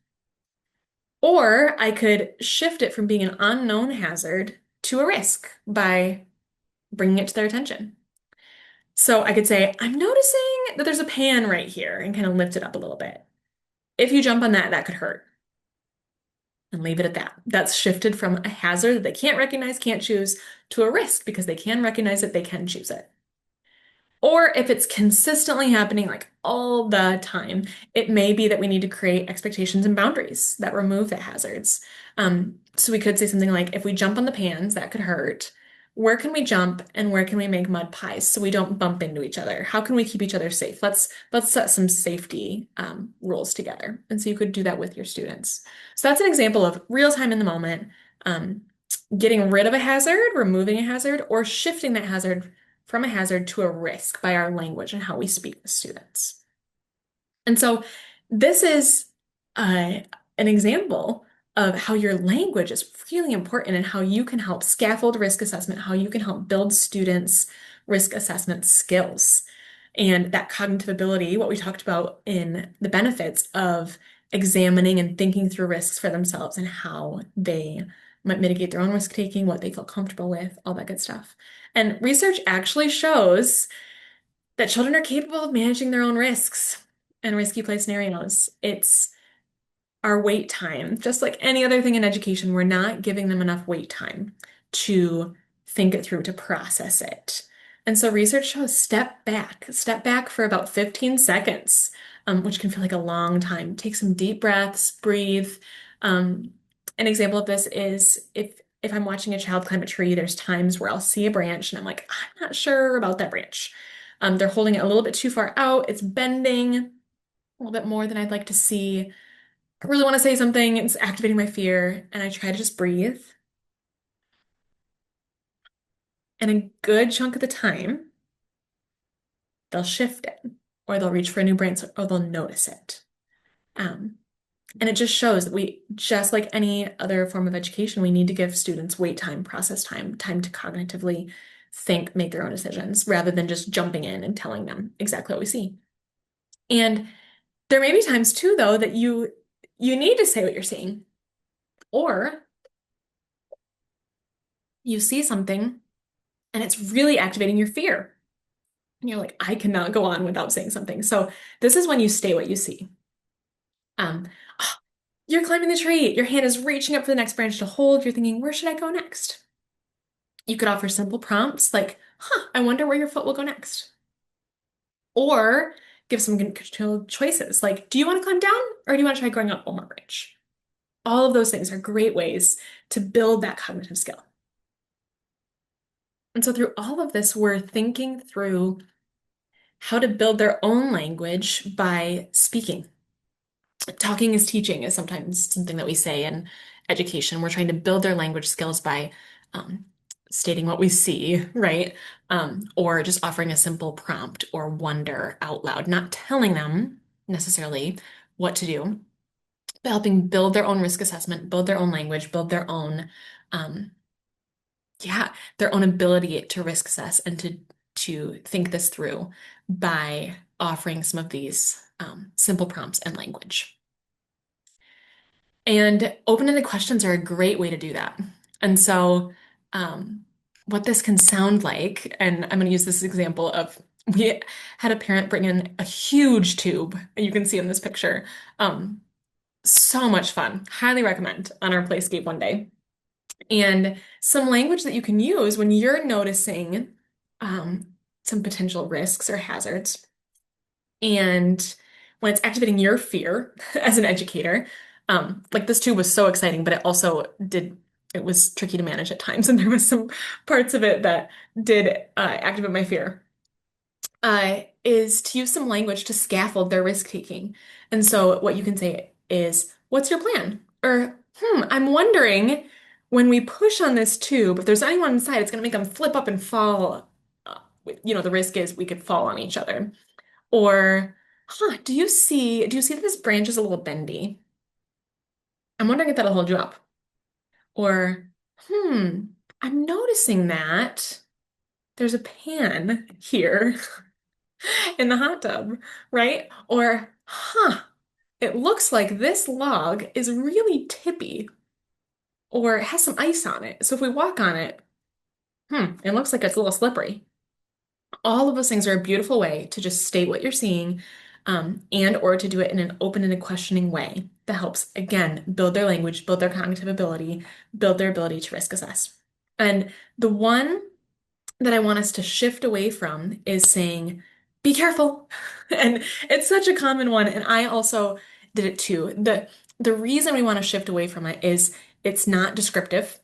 or I could shift it from being an unknown hazard to a risk by bringing it to their attention. So I could say, I'm noticing that there's a pan right here and kind of lift it up a little bit. If you jump on that, that could hurt. And leave it at that. That's shifted from a hazard that they can't recognize, can't choose, to a risk because they can recognize it, they can choose it. Or if it's consistently happening like all the time, it may be that we need to create expectations and boundaries that remove the hazards. So we could say something like, if we jump on the pans, that could hurt. Where can we jump and where can we make mud pies so we don't bump into each other? How can we keep each other safe? Let's set some safety rules together. And so you could do that with your students. So that's an example of real time in the moment, getting rid of a hazard, removing a hazard, or shifting that hazard from a hazard to a risk by our language and how we speak with students. And so this is an example of how your language is really important and how you can help scaffold risk assessment, how you can help build students' risk assessment skills. And that cognitive ability, what we talked about in the benefits of examining and thinking through risks for themselves and how they might mitigate their own risk taking, what they feel comfortable with, all that good stuff. And research actually shows that children are capable of managing their own risks and risky play scenarios. It's our wait time. Just like any other thing in education, we're not giving them enough wait time to think it through, to process it. And so research shows step back for about 15 seconds, which can feel like a long time. Take some deep breaths, breathe. Um, an example of this is if I'm watching a child climb a tree, there's times where I'll see a branch and I'm like, I'm not sure about that branch. They're holding it a little bit too far out. It's bending a little bit more than I'd like to see. I really want to say something. It's activating my fear. And I try to just breathe. And a good chunk of the time, they'll shift it, or they'll reach for a new brain, or they'll notice it. Um, and it just shows that we, just like any other form of education, we need to give students wait time, process time, time to cognitively think, make their own decisions, rather than just jumping in and telling them exactly what we see. And there may be times too, though, that you need to say what you're seeing, or you see something and it's really activating your fear. And you're like, I cannot go on without saying something. So this is when you stay what you see. Um, oh, you're climbing the tree. Your hand is reaching up for the next branch to hold. You're thinking, where should I go next? You could offer simple prompts like, I wonder where your foot will go next. Or give some controlled choices like, do you want to climb down or do you want to try going up one more branch? All of those things are great ways to build that cognitive skill. And so through all of this, we're thinking through how to build their own language by speaking. Talking is teaching is sometimes something that we say in education. We're trying to build their language skills by um, stating what we see, right? Or just offering a simple prompt or wonder out loud, not telling them necessarily what to do, but helping build their own risk assessment, build their own language, build um, their own ability to risk assess and to think this through by offering some of these simple prompts and language. And open-ended questions are a great way to do that. And so, um, what this can sound like, and I'm going to use this example of we had a parent bring in a huge tube. You can see in this picture. Um, so much fun. Highly recommend on our playscape one day. And some language that you can use when you're noticing um, some potential risks or hazards. And when it's activating your fear as an educator, like this too was so exciting, but it was tricky to manage at times. And there was some parts of it that did activate my fear, is to use some language to scaffold their risk taking. And so what you can say is, what's your plan? Or, I'm wondering when we push on this tube, if there's anyone inside, it's going to make them flip up and fall. The risk is we could fall on each other. Or, do you see that this branch is a little bendy? I'm wondering if that'll hold you up. Or, hmm, I'm noticing that there's a pan here in the hot tub, right? Or, it looks like this log is really tippy or has some ice on it. So if we walk on it, it looks like it's a little slippery. All of those things are a beautiful way to just state what you're seeing, and or to do it in an open and a questioning way that helps, again, build their language, build their cognitive ability, build their ability to risk assess. And the one that I want us to shift away from is saying, be careful. And it's such a common one. And I also did it too. The reason we want to shift away from it is it's not descriptive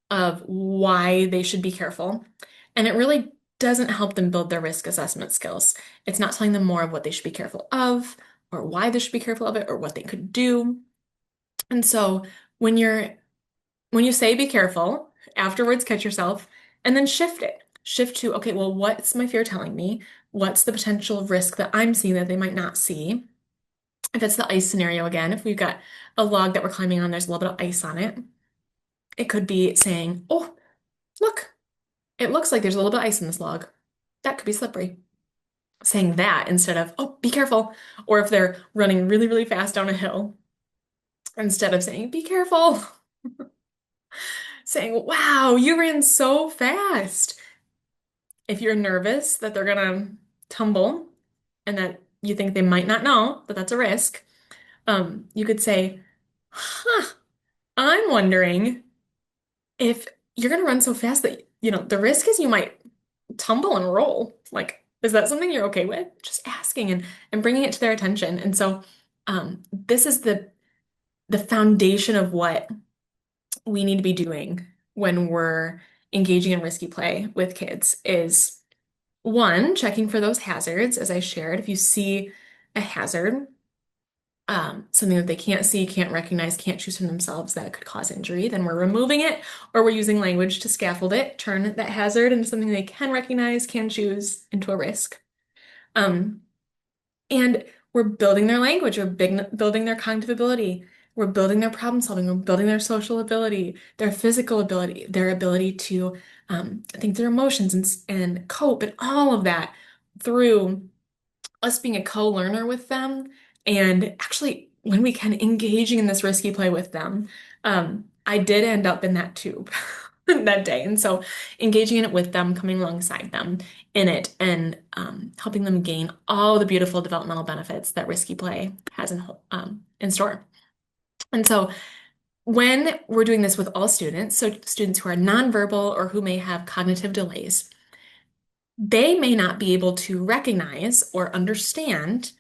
of why they should be careful. And it really doesn't help them build their risk assessment skills. It's not telling them more of what they should be careful of, or why they should be careful of it, or what they could do. And so when you say be careful, afterwards catch yourself and then shift it. Shift to, okay, well, what's my fear telling me? What's the potential risk that I'm seeing that they might not see? If it's the ice scenario again, if we've got a log that we're climbing on, there's a little bit of ice on it. It could be saying, oh, look, it looks like there's a little bit of ice in this log. That could be slippery. Saying that instead of, oh, be careful. Or if they're running really, really fast down a hill, instead of saying, be careful. saying, wow, you ran so fast. If you're nervous that they're gonna tumble and that you think they might not know that that's a risk, you could say, huh, I'm wondering if you're gonna run so fast that, the risk is you might tumble and roll. Like, is that something you're okay with? Just asking and bringing it to their attention. And so, this is the foundation of what we need to be doing when we're engaging in risky play with kids is one, checking for those hazards, as I shared. If you see a hazard, something that they can't see, can't recognize, can't choose from themselves that could cause injury, then we're removing it or we're using language to scaffold it, turn that hazard into something they can recognize, can choose into a risk. Um, and we're building their language, we're building their cognitive ability, we're building their problem solving, we're building their social ability, their physical ability, their ability to think their emotions and cope and all of that through us being a co-learner with them and actually when we can engaging in this risky play with them. I did end up in that tube that day. And so engaging in it with them, coming alongside them in it and helping them gain all the beautiful developmental benefits that risky play has in store. And so when we're doing this with all students, so students who are nonverbal or who may have cognitive delays, they may not be able to recognize or understand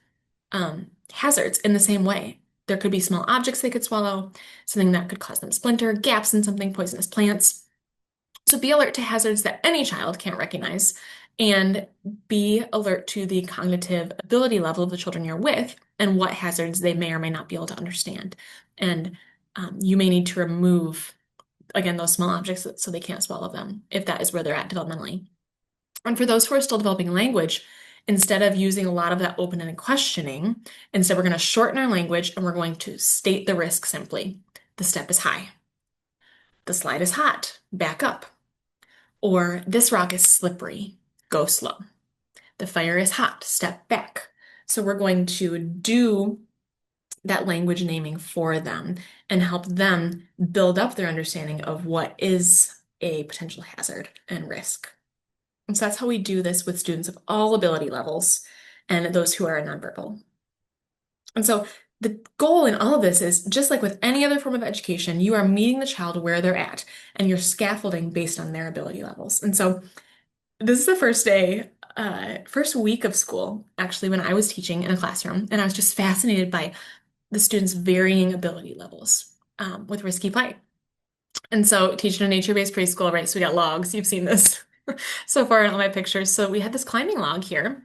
hazards in the same way. There could be small objects they could swallow, something that could cause them splinter, gaps in something, poisonous plants. So be alert to hazards that any child can't recognize, and be alert to the cognitive ability level of the children you're with and what hazards they may or may not be able to understand. And you may need to remove, again, those small objects so they can't swallow them if that is where they're at developmentally. And for those who are still developing language, instead of using a lot of that open-ended questioning, instead we're going to shorten our language and we're going to state the risk simply. The step is high. The slide is hot. Back up. Or this rock is slippery. Go slow. The fire is hot. Step back. So we're going to do that language naming for them and help them build up their understanding of what is a potential hazard and risk. And so that's how we do this with students of all ability levels and those who are nonverbal. And so the goal in all of this is just like with any other form of education, you are meeting the child where they're at and you're scaffolding based on their ability levels. And so this is the first day, first week of school, actually, when I was teaching in a classroom, and I was just fascinated by the students' varying ability levels with risky play. And so teaching a nature-based preschool, right? So we got logs. You've seen this so far in all my pictures. So we had this climbing log here,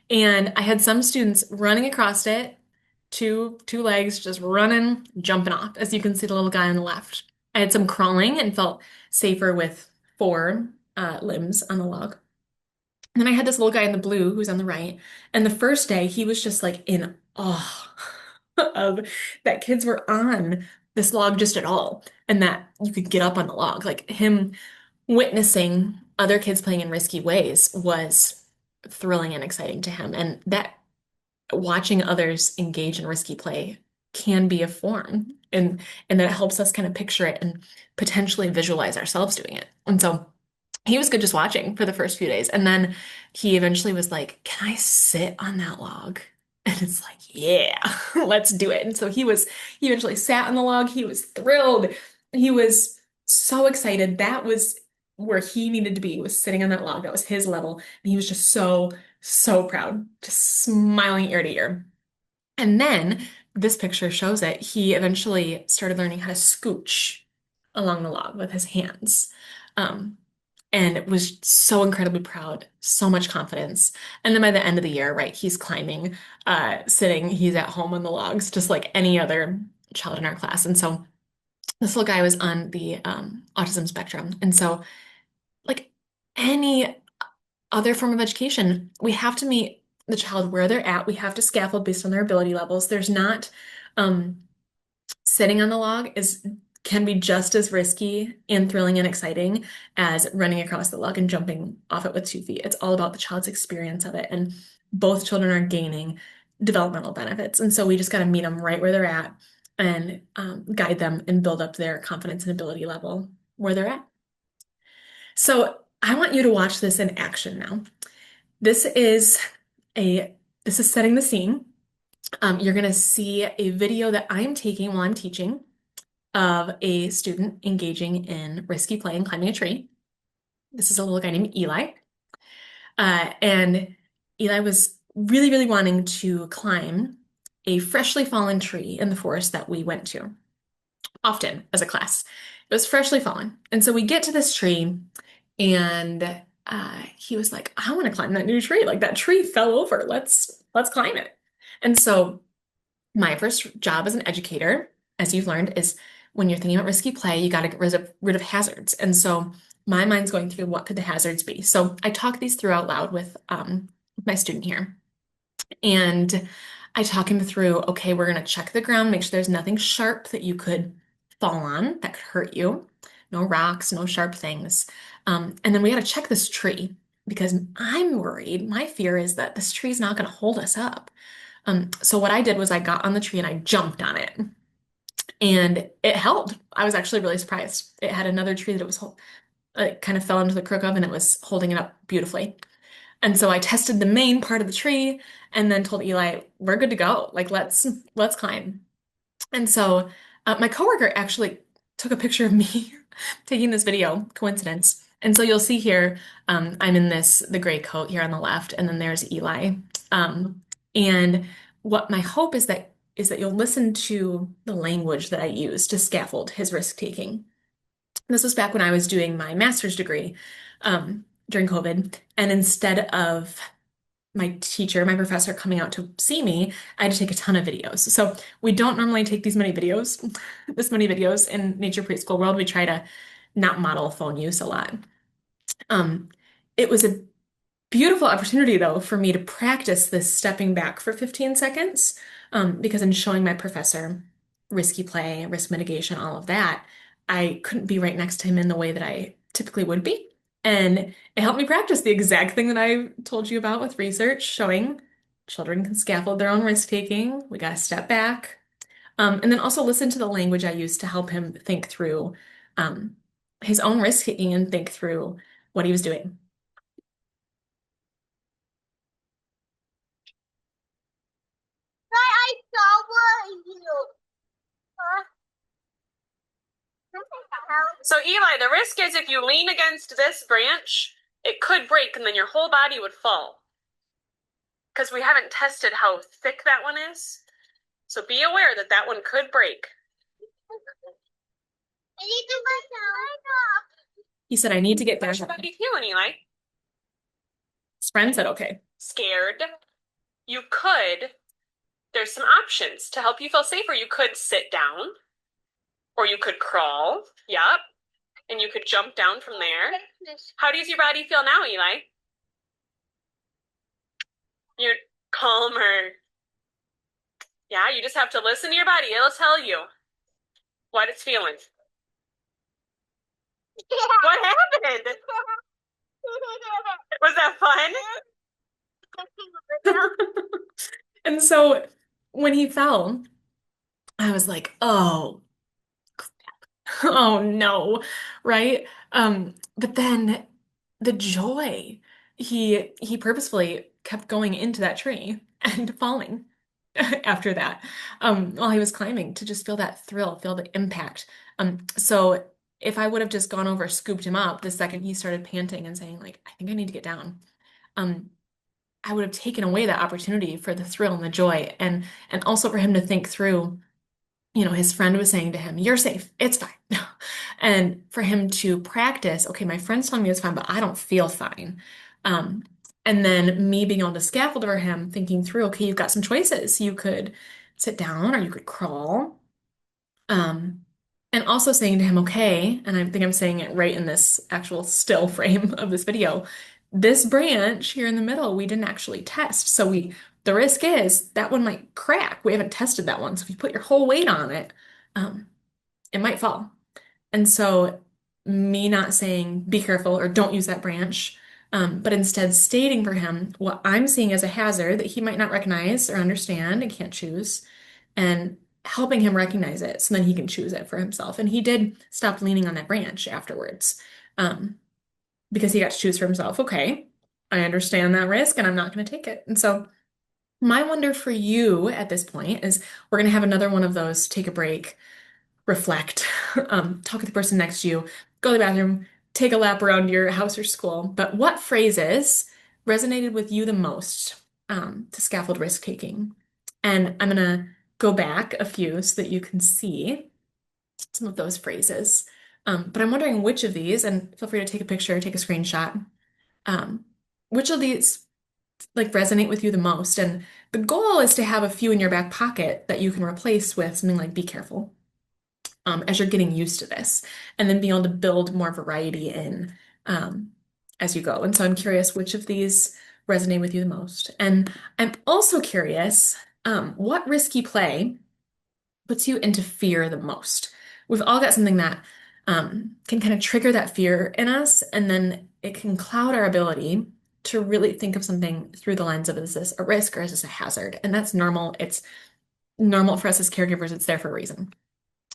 and I had some students running across it, two legs, just running, jumping off, as you can see the little guy on the left. I had some crawling and felt safer with four limbs on the log. And then I had this little guy in the blue who's on the right. And the first day, he was just like in awe of that kids were on this log just at all, and that you could get up on the log. Like him witnessing other kids playing in risky ways was thrilling and exciting to him. And that watching others engage in risky play can be a form, and that helps us kind of picture it and potentially visualize ourselves doing it. And so he was good just watching for the first few days. And then he eventually was like, "Can I sit on that log?" And it's like, "Yeah, let's do it." And so he eventually sat on the log. He was thrilled. He was so excited. That was where he needed to be, was sitting on that log. That was his level. And he was just so, so proud, just smiling ear to ear. And then this picture shows it. He eventually started learning how to scooch along the log with his hands. Um, and was so incredibly proud, so much confidence. And then by the end of the year, right, he's climbing, sitting, he's at home on the logs, just like any other child in our class. And so this little guy was on the autism spectrum. And so, like any other form of education, we have to meet the child where they're at. We have to scaffold based on their ability levels. There's not um, sitting on the log can be just as risky and thrilling and exciting as running across the log and jumping off it with 2 feet. It's all about the child's experience of it, and both children are gaining developmental benefits. And so we just got to meet them right where they're at and guide them and build up their confidence and ability level where they're at. So I want you to watch this in action now. This is a this is setting the scene. You're going to see a video that I'm taking while I'm teaching of a student engaging in risky play and climbing a tree. This is a little guy named Eli. And Eli was really, really wanting to climb a freshly fallen tree in the forest that we went to often as a class. It was freshly fallen. And so we get to this tree, and he was like, I want to climb that new tree. Like that tree fell over. Let's climb it. And so my first job as an educator, as you've learned, is when you're thinking about risky play, you got to get rid of hazards. And so my mind's going through what could the hazards be. So I talk these through out loud with my student here. And I talk him through, okay, we're going to check the ground, make sure there's nothing sharp that you could fall on that could hurt you. No rocks, no sharp things. And then we got to check this tree because I'm worried. My fear is that this tree is not going to hold us up. So what I did was I got on the tree and I jumped on it, and it held. I was actually really surprised. It had another tree that it kind of fell into the crook of, and it was holding it up beautifully. And so I tested the main part of the tree and then told Eli, we're good to go. Like let's climb. And so my coworker actually took a picture of me taking this video, coincidence. And so you'll see here, I'm in the gray coat here on the left, and then there's Eli. And what my hope is that you'll listen to the language that I use to scaffold his risk taking. This was back when I was doing my master's degree during COVID. And instead of my professor coming out to see me, I had to take a ton of videos. So we don't normally take this many videos in nature preschool world. We try to not model phone use a lot. It was a beautiful opportunity, though, for me to practice this stepping back for 15 seconds, because in showing my professor risky play, risk mitigation, all of that, I couldn't be right next to him in the way that I typically would be. And it helped me practice the exact thing that I told you about with research, showing children can scaffold their own risk taking. We got to step back. And then also listen to the language I use to help him think through um, his own risk taking and think through what he was doing. I saw you. So Eli, the risk is if you lean against this branch, it could break and then your whole body would fall. Because we haven't tested how thick that one is. So be aware that that one could break. I need to go. He said, I need to get How's back. your body feeling, Eli? His friend said, okay. Scared? You could, there's some options to help you feel safer. You could sit down, or you could crawl. Yep. And you could jump down from there. How does your body feel now, Eli? You're calmer. Yeah, you just have to listen to your body. It'll tell you what it's feeling. What happened? Was that fun? And so when he fell, I was like, oh, oh no, right? But then the joy, he purposefully kept going into that tree and falling after that, while he was climbing to just feel that thrill, feel the impact. So if I would have just gone over, scooped him up the second he started panting and saying, like, I think I need to get down, I would have taken away that opportunity for the thrill and the joy, and also for him to think through, his friend was saying to him, you're safe, it's fine. And for him to practice, okay, my friend's telling me it's fine, but I don't feel fine. And then me being able to scaffold for him, thinking through, okay, you've got some choices. You could sit down or you could crawl. And also saying to him, okay, and I think I'm saying it right in this actual still frame of this video, this branch here in the middle, we didn't actually test. So the risk is that one might crack. We haven't tested that one. So if you put your whole weight on it, it might fall. And so me not saying be careful or don't use that branch, but instead stating for him what I'm seeing as a hazard that he might not recognize or understand and can't choose, and helping him recognize it so then he can choose it for himself. And he did stop leaning on that branch afterwards, um, because he got to choose for himself. Okay, I understand that risk and I'm not going to take it. And so my wonder for you at this point is we're going to have another one of those take a break, reflect, talk with the person next to you, go to the bathroom, take a lap around your house or school. But what phrases resonated with you the most to scaffold risk taking? And I'm gonna go back a few so that you can see some of those phrases. But I'm wondering which of these, and feel free to take a picture, take a screenshot, um, which of these like resonate with you the most? And the goal is to have a few in your back pocket that you can replace with something like be careful, as you're getting used to this, and then being able to build more variety in um, as you go. And so I'm curious which of these resonate with you the most. And I'm also curious what risky play puts you into fear the most. We've all got something that can kind of trigger that fear in us, and then it can cloud our ability to really think of something through the lens of is this a risk or is this a hazard? And that's normal. It's normal for us as caregivers, it's there for a reason.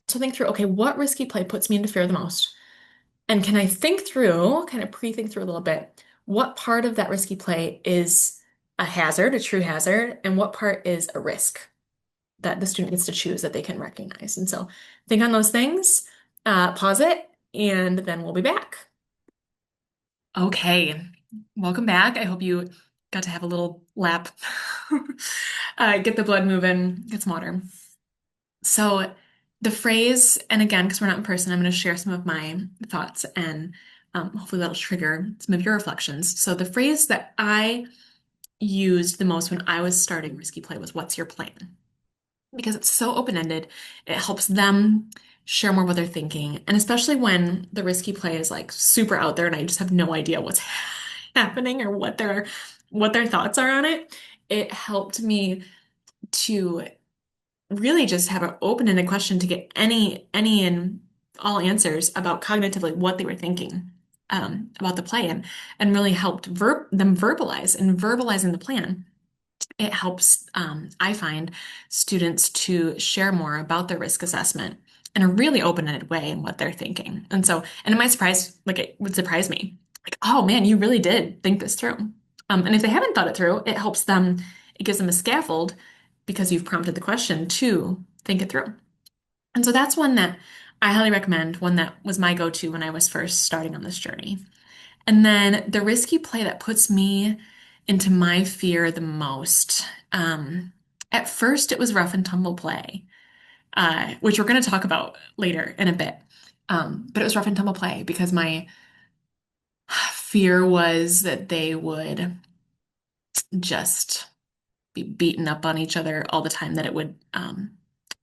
So think through, okay, what risky play puts me into fear the most? And can I think through, kind of pre-think through a little bit, what part of that risky play is a hazard, a true hazard, and what part is a risk that the student gets to choose that they can recognize? And so think on those things, pause it, and then we'll be back. Okay, welcome back. I hope you got to have a little lap, get the blood moving, get some water. So the phrase, and again, because we're not in person, I'm going to share some of my thoughts and hopefully that'll trigger some of your reflections. So the phrase that I used the most when I was starting Risky Play was, "What's your plan?" Because it's so open-ended, it helps them share more what they're thinking. And especially when the risky play is like super out there and I just have no idea what's happening or what their thoughts are on it, it helped me to really just have an open-ended question to get any and all answers about cognitively what they were thinking about the play, and really helped them verbalize, and verbalizing the plan. It helps, I find, students to share more about their risk assessment in a really open-ended way in what they're thinking. And so, and it might surprise, like it would surprise me, like, oh man, you really did think this through. And if they haven't thought it through, it helps them, it gives them a scaffold because you've prompted the question to think it through. And so that's one that I highly recommend, one that was my go-to when I was first starting on this journey. And then the risky play that puts me into my fear the most. At first, it was rough and tumble play, which we're going to talk about later in a bit. But it was rough and tumble play because my fear was that they would just be beaten up on each other all the time, that it would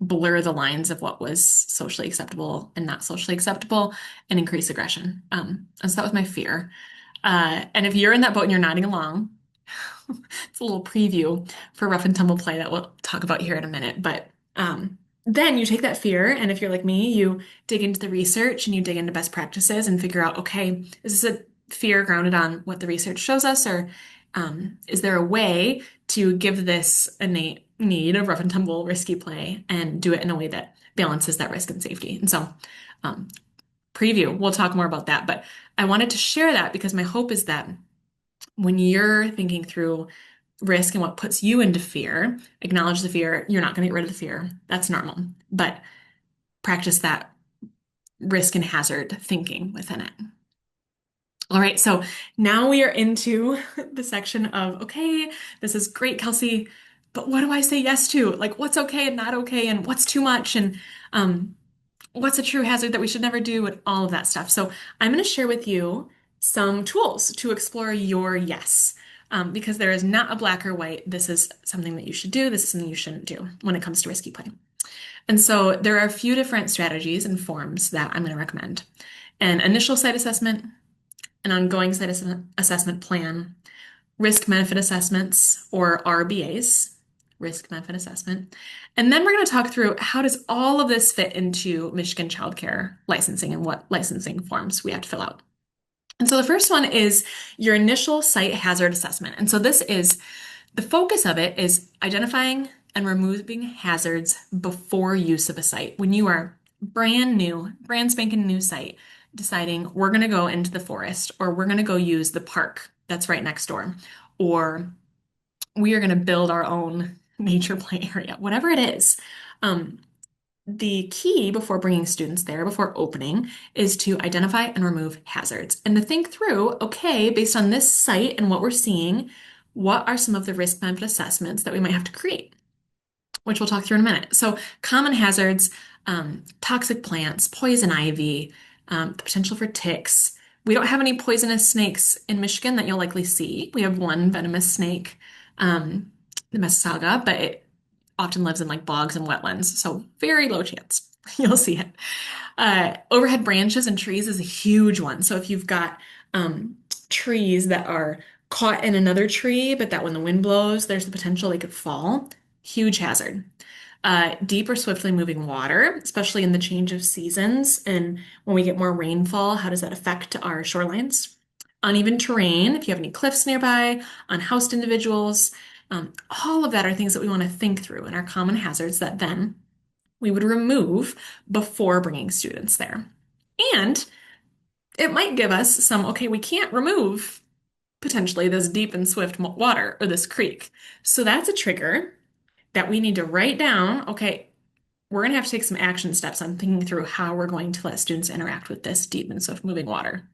blur the lines of what was socially acceptable and not socially acceptable and increase aggression. And so that was my fear. And if you're in that boat and you're nodding along, it's a little preview for rough and tumble play that we'll talk about here in a minute. But then you take that fear, and if you're like me, you dig into the research and you dig into best practices and figure out, okay, is this a fear grounded on what the research shows us, or is there a way to give this innate need of rough and tumble risky play and do it in a way that balances that risk and safety? And so, um, preview, we'll talk more about that. But I wanted to share that because my hope is that when you're thinking through risk and what puts you into fear, acknowledge the fear. You're not going to get rid of the fear. That's normal. But practice that risk and hazard thinking within it. All right, so now we are into the section of, okay, this is great, Kelsey, but what do I say yes to? Like, what's okay and not okay, and what's too much, and what's a true hazard that we should never do, and all of that stuff. So I'm going to share with you some tools to explore your yes, because there is not a black or white. This is something that you should do. This is something you shouldn't do when it comes to risky play. And so there are a few different strategies and forms that I'm going to recommend: an initial site assessment, an ongoing site assessment plan, risk benefit assessments, or RBAs, risk benefit assessment. And then we're going to talk through how does all of this fit into Michigan childcare licensing and what licensing forms we have to fill out. And so the first one is your initial site hazard assessment. And so this is the focus of it is identifying and removing hazards before use of a site. When you are brand new, brand spanking new site, deciding we're going to go into the forest or we're going to go use the park that's right next door, or we are going to build our own nature play area, whatever it is. Um, the key before bringing students there, before opening, is to identify and remove hazards and to think through, okay, based on this site and what we're seeing, what are some of the risk benefit assessments that we might have to create, which we'll talk through in a minute. So, common hazards, toxic plants, poison ivy, the potential for ticks. We don't have any poisonous snakes in Michigan that you'll likely see. We have one venomous snake, um, the Mississauga, but it often lives in like bogs and wetlands, so very low chance you'll see it. Overhead branches and trees is a huge one. So if you've got trees that are caught in another tree, but that when the wind blows, there's the potential they could fall, huge hazard. Deep or swiftly moving water, especially in the change of seasons and when we get more rainfall, how does that affect our shorelines? Uneven terrain, if you have any cliffs nearby, unhoused individuals, all of that are things that we want to think through and are common hazards that then we would remove before bringing students there. And it might give us some, okay, we can't remove potentially this deep and swift water or this creek. So that's a trigger that we need to write down. Okay, we're going to have to take some action steps on thinking through how we're going to let students interact with this deep and swift moving water,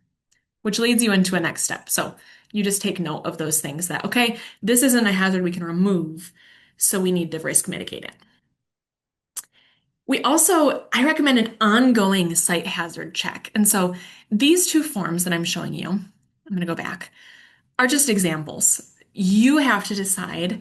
which leads you into a next step. So you just take note of those things that, okay, this isn't a hazard we can remove, so we need to risk mitigate it. I recommend an ongoing site hazard check. And so these two forms that I'm showing you, I'm going to go back, are just examples. You have to decide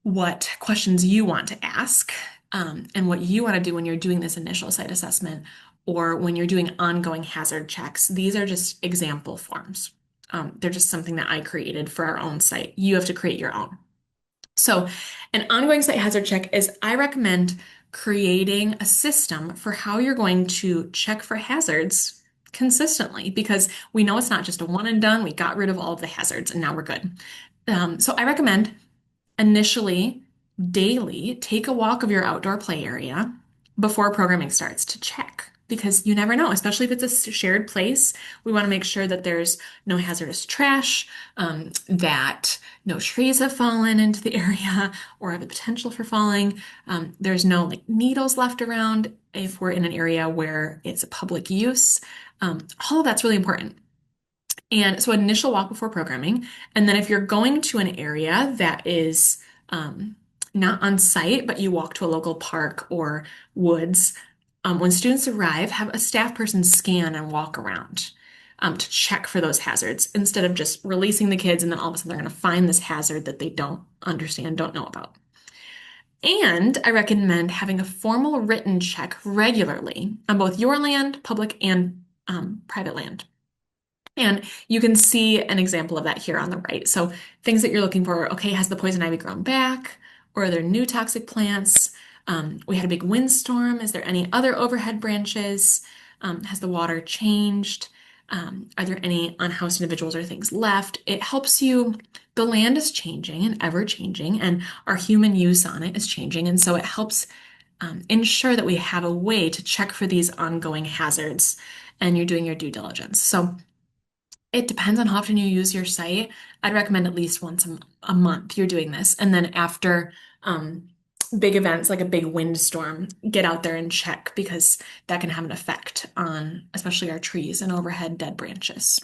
what questions you want to ask, and what you want to do when you're doing this initial site assessment or when you're doing ongoing hazard checks. These are just example forms. They're just something that I created for our own site. You have to create your own. So, an ongoing site hazard check is I recommend creating a system for how you're going to check for hazards consistently because we know it's not just a one and done. We got rid of all of the hazards and now we're good. So, I recommend initially, daily, take a walk of your outdoor play area before programming starts to check because you never know, especially if it's a shared place. We want to make sure that there's no hazardous trash, that no trees have fallen into the area or have the potential for falling. There's no like needles left around if we're in an area where it's a public use. All of that's really important. And so initial walk before programming. And then if you're going to an area that is not on site, but you walk to a local park or woods, when students arrive, have a staff person scan and walk around to check for those hazards instead of just releasing the kids and then all of a sudden they're going to find this hazard that they don't understand, don't know about. And I recommend having a formal written check regularly on both your land, public and private land. And you can see an example of that here on the right. So things that you're looking for, okay, has the poison ivy grown back? Or are there new toxic plants? We had a big windstorm. Is there any other overhead branches? Has the water changed? Are there any unhoused individuals or things left? It helps you, the land is changing and ever changing, and our human use on it is changing. And so it helps ensure that we have a way to check for these ongoing hazards and you're doing your due diligence. So it depends on how often you use your site. I'd recommend at least once a month you're doing this. And then after big events like a big windstorm, get out there and check because that can have an effect on especially our trees and overhead dead branches.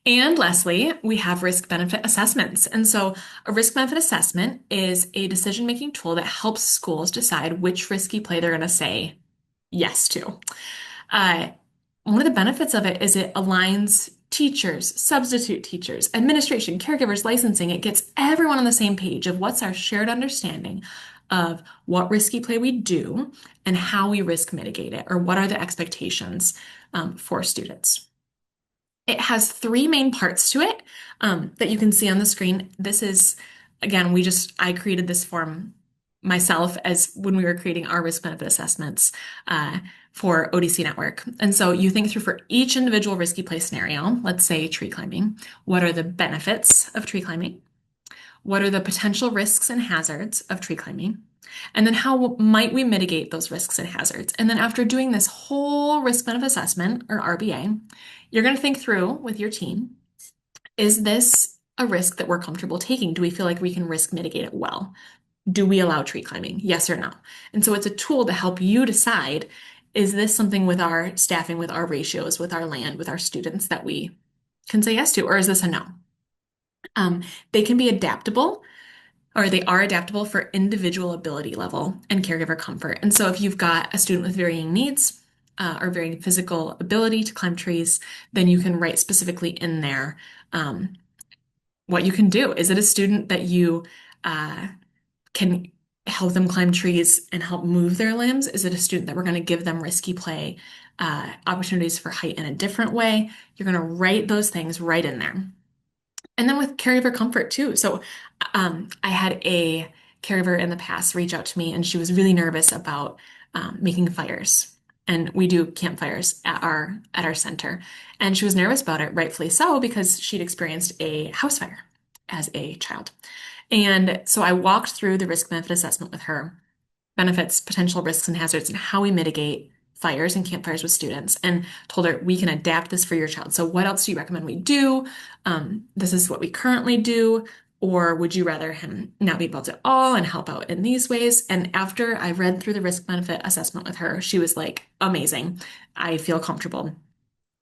And lastly, we have risk benefit assessments. And so a risk benefit assessment is a decision-making tool that helps schools decide which risky play they're going to say yes to. One of the benefits of it is it aligns teachers, substitute teachers, administration, caregivers, licensing. It gets everyone on the same page of what's our shared understanding of what risky play we do and how we risk mitigate it, or what are the expectations for students. It has three main parts to it that you can see on the screen. This is, again, I created this form myself as when we were creating our risk benefit assessments for ODC Network. And so you think through for each individual risky play scenario, let's say tree climbing, what are the benefits of tree climbing? What are the potential risks and hazards of tree climbing? And then how might we mitigate those risks and hazards? And then after doing this whole risk benefit assessment or RBA, you're going to think through with your team, is this a risk that we're comfortable taking? Do we feel like we can risk mitigate it well? Do we allow tree climbing? Yes or no? And so it's a tool to help you decide, is this something with our staffing, with our ratios, with our land, with our students that we can say yes to, or is this a no? Um, they can be adaptable, or they are adaptable for individual ability level and caregiver comfort. And so if you've got a student with varying needs or varying physical ability to climb trees, then you can write specifically in there um, what you can do. Is it a student that you can help them climb trees and help move their limbs? Is it a student that we're going to give them risky play opportunities for height in a different way? You're going to write those things right in there. And then with caregiver comfort too. So I had a caregiver in the past reach out to me, and she was really nervous about making fires. And we do campfires at our center. And she was nervous about it, rightfully so, because she'd experienced a house fire as a child. And so I walked through the risk benefit assessment with her, benefits, potential risks and hazards, and how we mitigate fires and campfires with students, and told her we can adapt this for your child. So what else do you recommend we do? This is what we currently do. Or would you rather him not be involved at all and help out in these ways? And after I read through the risk benefit assessment with her, she was like, amazing. I feel comfortable.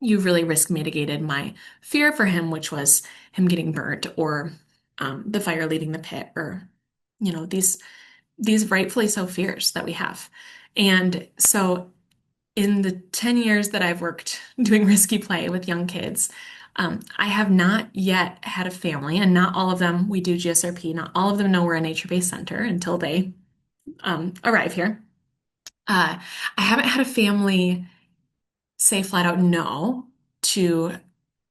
You really risk mitigated my fear for him, which was him getting burnt or the fire leaving the pit, or these rightfully so fears that we have. And so in the 10 years that I've worked doing risky play with young kids, I have not yet had a family, and not all of them, we do GSRP, not all of them know we're a nature-based center until they arrive here. I haven't had a family say flat out no to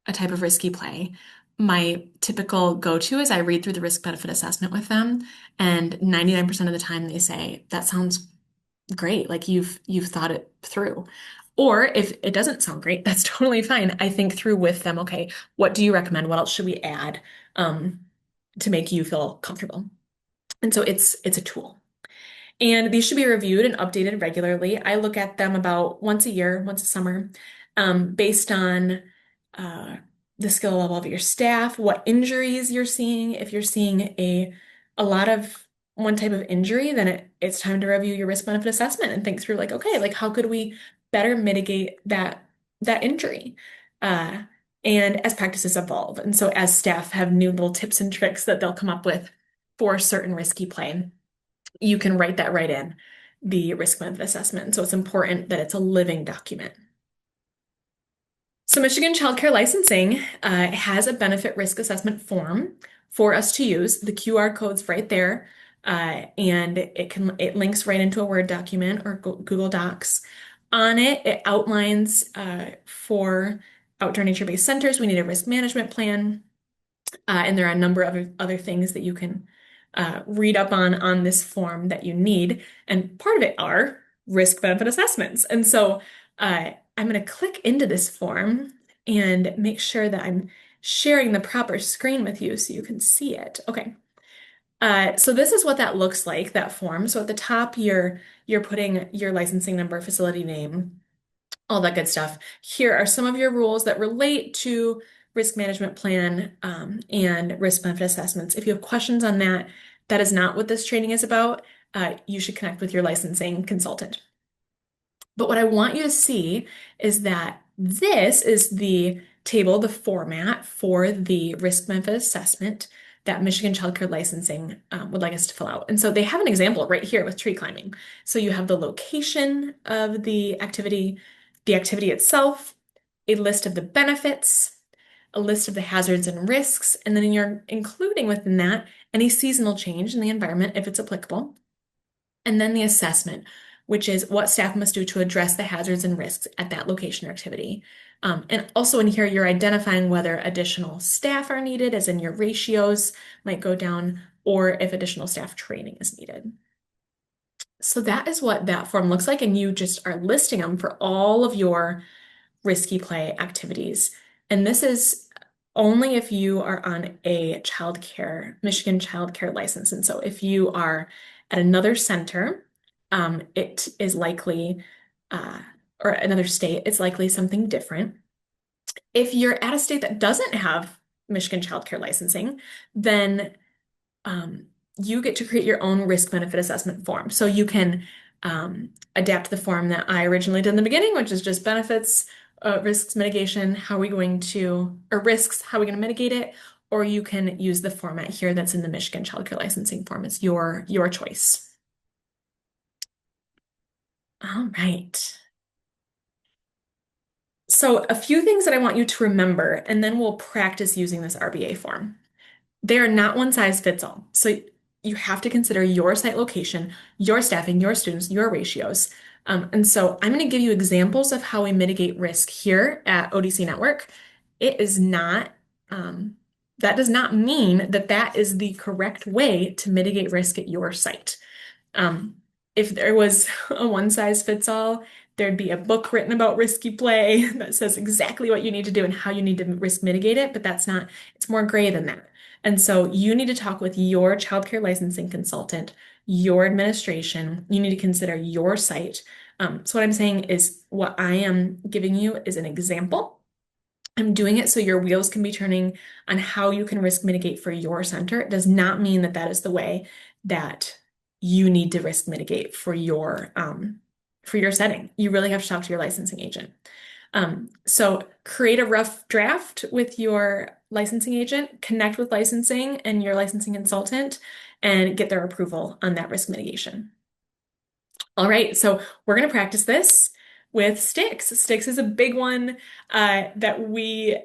a type of risky play. My typical go-to is I read through the risk benefit assessment with them, and 99% of the time they say, that sounds great. Like you've thought it through. Or if it doesn't sound great, that's totally fine. I think through with them, okay, what do you recommend? What else should we add um, to make you feel comfortable? And so it's a tool. And these should be reviewed and updated regularly. I look at them about once a year, once a summer, based on uh, the skill level of your staff, what injuries you're seeing. If you're seeing a lot of one type of injury, then it's time to review your risk benefit assessment and think through like, okay, like how could we better mitigate that injury? Uh, and as practices evolve, and so as staff have new little tips and tricks that they'll come up with for certain risky play, you can write that right in the risk benefit assessment. So it's important that it's a living document. So Michigan Child Care Licensing has a benefit risk assessment form for us to use. The QR code's right there, and it links right into a Word document or Google Docs. On it, it outlines for outdoor nature-based centers, we need a risk management plan. And there are a number of other things that you can read up on this form that you need. And part of it are risk benefit assessments. And so I'm going to click into this form and make sure that I'm sharing the proper screen with you so you can see it. Okay. So this is what that looks like, that form. So at the top, you're putting your licensing number, facility name, all that good stuff. Here are some of your rules that relate to risk management plan and risk benefit assessments. If you have questions on that, that is not what this training is about. You should connect with your licensing consultant. But what I want you to see is that this is the table, the format for the risk benefit assessment that Michigan Child Care Licensing would like us to fill out. And so they have an example right here with tree climbing. So you have the location of the activity itself, a list of the benefits, a list of the hazards and risks, and then you're including within that any seasonal change in the environment if it's applicable. And then the assessment, which is what staff must do to address the hazards and risks at that location or activity. And also in here, you're identifying whether additional staff are needed, as in your ratios might go down, or if additional staff training is needed. So that is what that form looks like, and you just are listing them for all of your risky play activities. And this is only if you are on a Michigan child care license. And so if you are at another center, it is likely, uh, or another state, it's likely something different. If you're at a state that doesn't have Michigan child care licensing, then um, you get to create your own risk benefit assessment form. So you can adapt the form that I originally did in the beginning, which is just benefits, risks mitigation, how are we going to, or risks, how are we going to mitigate it? Or you can use the format here that's in the Michigan child care licensing form. It's your choice. All right. So a few things that I want you to remember, and then we'll practice using this RBA form. They are not one size fits all. So you have to consider your site location, your staffing, your students, your ratios. And so I'm going to give you examples of how we mitigate risk here at ODC Network. It is not, that does not mean that that is the correct way to mitigate risk at your site. Um, if there was a one size fits all, there'd be a book written about risky play that says exactly what you need to do and how you need to risk mitigate it, but that's not, it's more gray than that. And so you need to talk with your childcare licensing consultant, your administration. You need to consider your site. So what I'm saying is what I am giving you is an example. I'm doing it so your wheels can be turning on how you can risk mitigate for your center. It does not mean that that is the way that you need to risk mitigate for your setting. You really have to talk to your licensing agent. So create a rough draft with your licensing agent, connect with licensing and your licensing consultant, and get their approval on that risk mitigation. All right, so we're going to practice this with sticks. Sticks is a big one that we,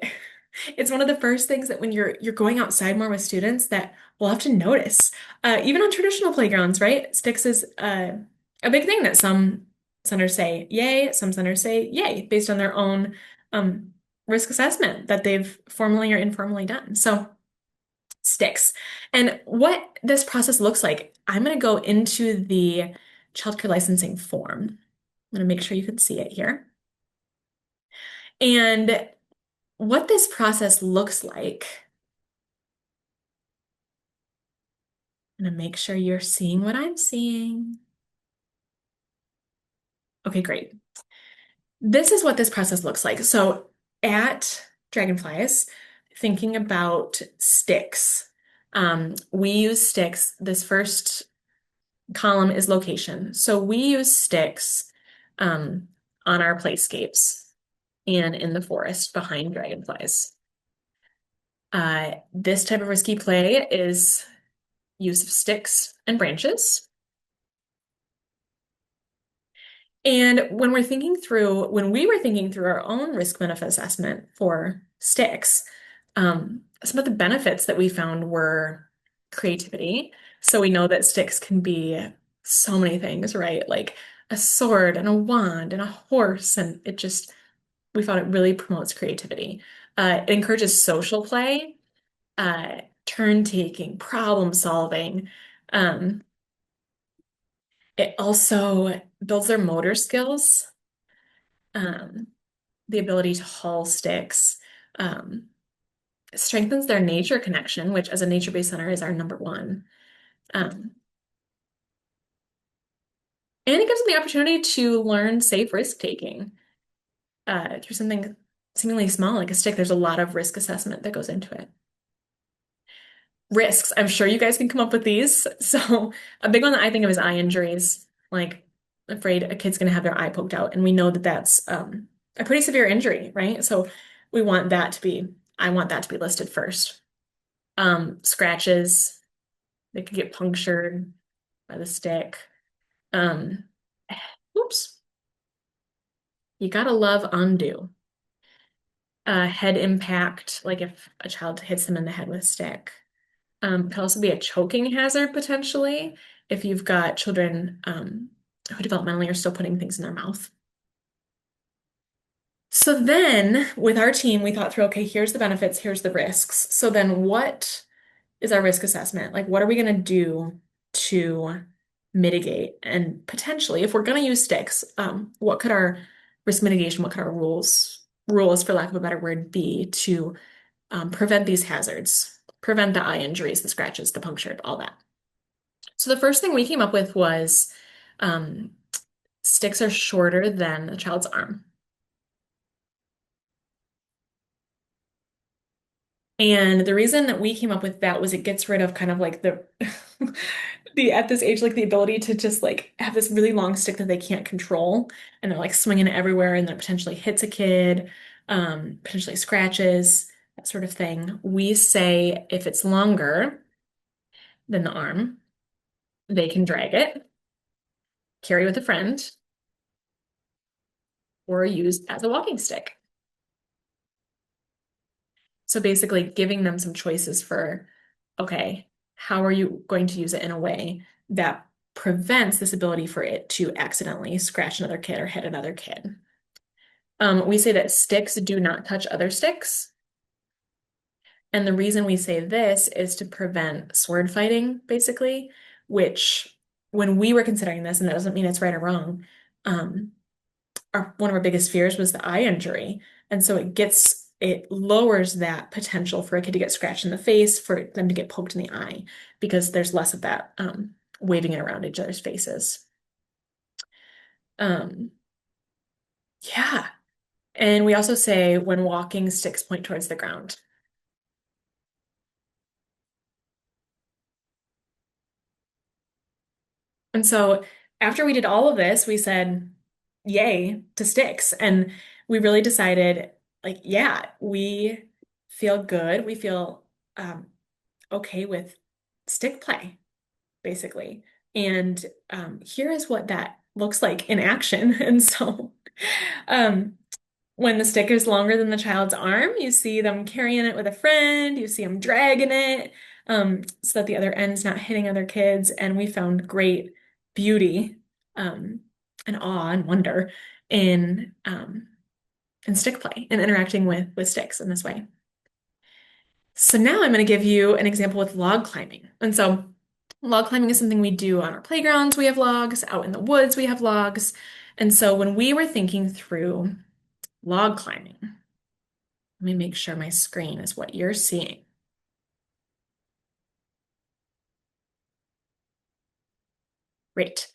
it's one of the first things that when you're going outside more with students that we'll have to notice. Even on traditional playgrounds, right? Sticks is a big thing that some centers say yay, some centers say yay, based on their own risk assessment that they've formally or informally done. So sticks. And what this process looks like, I'm going to go into the childcare licensing form. I'm going to make sure you can see it here. And what this process looks like, I'm going to make sure you're seeing what I'm seeing. Okay, great. This is what this process looks like. So at Dragonflies, thinking about sticks, we use sticks. This first column is location. So we use sticks on our playscapes and in the forest behind dragonflies. This type of risky play is use of sticks and branches. And when we were thinking through our own risk benefit assessment for sticks, some of the benefits that we found were creativity. So we know that sticks can be so many things, right? Like a sword and a wand and a horse, and we found it really promotes creativity. It encourages social play, turn taking, problem solving. Um, it also builds their motor skills, um, the ability to haul sticks, um, strengthens their nature connection, which as a nature-based center is our number one. Um, and it gives them the opportunity to learn safe risk taking through something seemingly small like a stick. There's a lot of risk assessment that goes into it. Risks, I'm sure you guys can come up with these. So a big one that I think of is eye injuries, like afraid a kid's gonna have their eye poked out, and we know that that's a pretty severe injury, right? So we want that to be, I want that to be listed first. Scratches, they could get punctured by the stick. Um, oops, you gotta love undo. Head impact, like if a child hits them in the head with a stick. Could also be a choking hazard potentially if you've got children who developmentally are still putting things in their mouth. So then with our team, we thought through, okay, here's the benefits, here's the risks. So then what is our risk assessment? Like, what are we going to do to mitigate? And potentially, if we're going to use sticks, what could our risk mitigation, what could our rules, for lack of a better word, be to prevent these hazards, prevent the eye injuries, the scratches, the puncture, all that. So the first thing we came up with was um, sticks are shorter than a child's arm. And the reason that we came up with that was it gets rid of kind of like the the at this age like the ability to just like have this really long stick that they can't control and they're like swinging it everywhere and then it potentially hits a kid, potentially scratches, that sort of thing. We say if it's longer than the arm, they can drag it, carry with a friend, or use as a walking stick. So basically giving them some choices for, okay, how are you going to use it in a way that prevents this ability for it to accidentally scratch another kid or hit another kid? We say that sticks do not touch other sticks. And the reason we say this is to prevent sword fighting, basically, which when we were considering this, and that doesn't mean it's right or wrong, um, one of our biggest fears was the eye injury. And so it lowers that potential for a kid to get scratched in the face, for them to get poked in the eye, because there's less of that waving it around each other's faces. Um, yeah. And we also say when walking, sticks point towards the ground. And so after we did all of this, we said, yay to sticks. And we really decided, like, yeah, we feel good. We feel okay with stick play, basically. And here is what that looks like in action. And so um, when the stick is longer than the child's arm, you see them carrying it with a friend, you see them dragging it so that the other end's not hitting other kids. And we found great beauty um, and awe and wonder in stick play and interacting with sticks in this way. So now I'm going to give you an example with log climbing. And so log climbing is something we do on our playgrounds. We have logs. Out in the woods, we have logs. And so when we were thinking through log climbing, let me make sure my screen is what you're seeing. Great.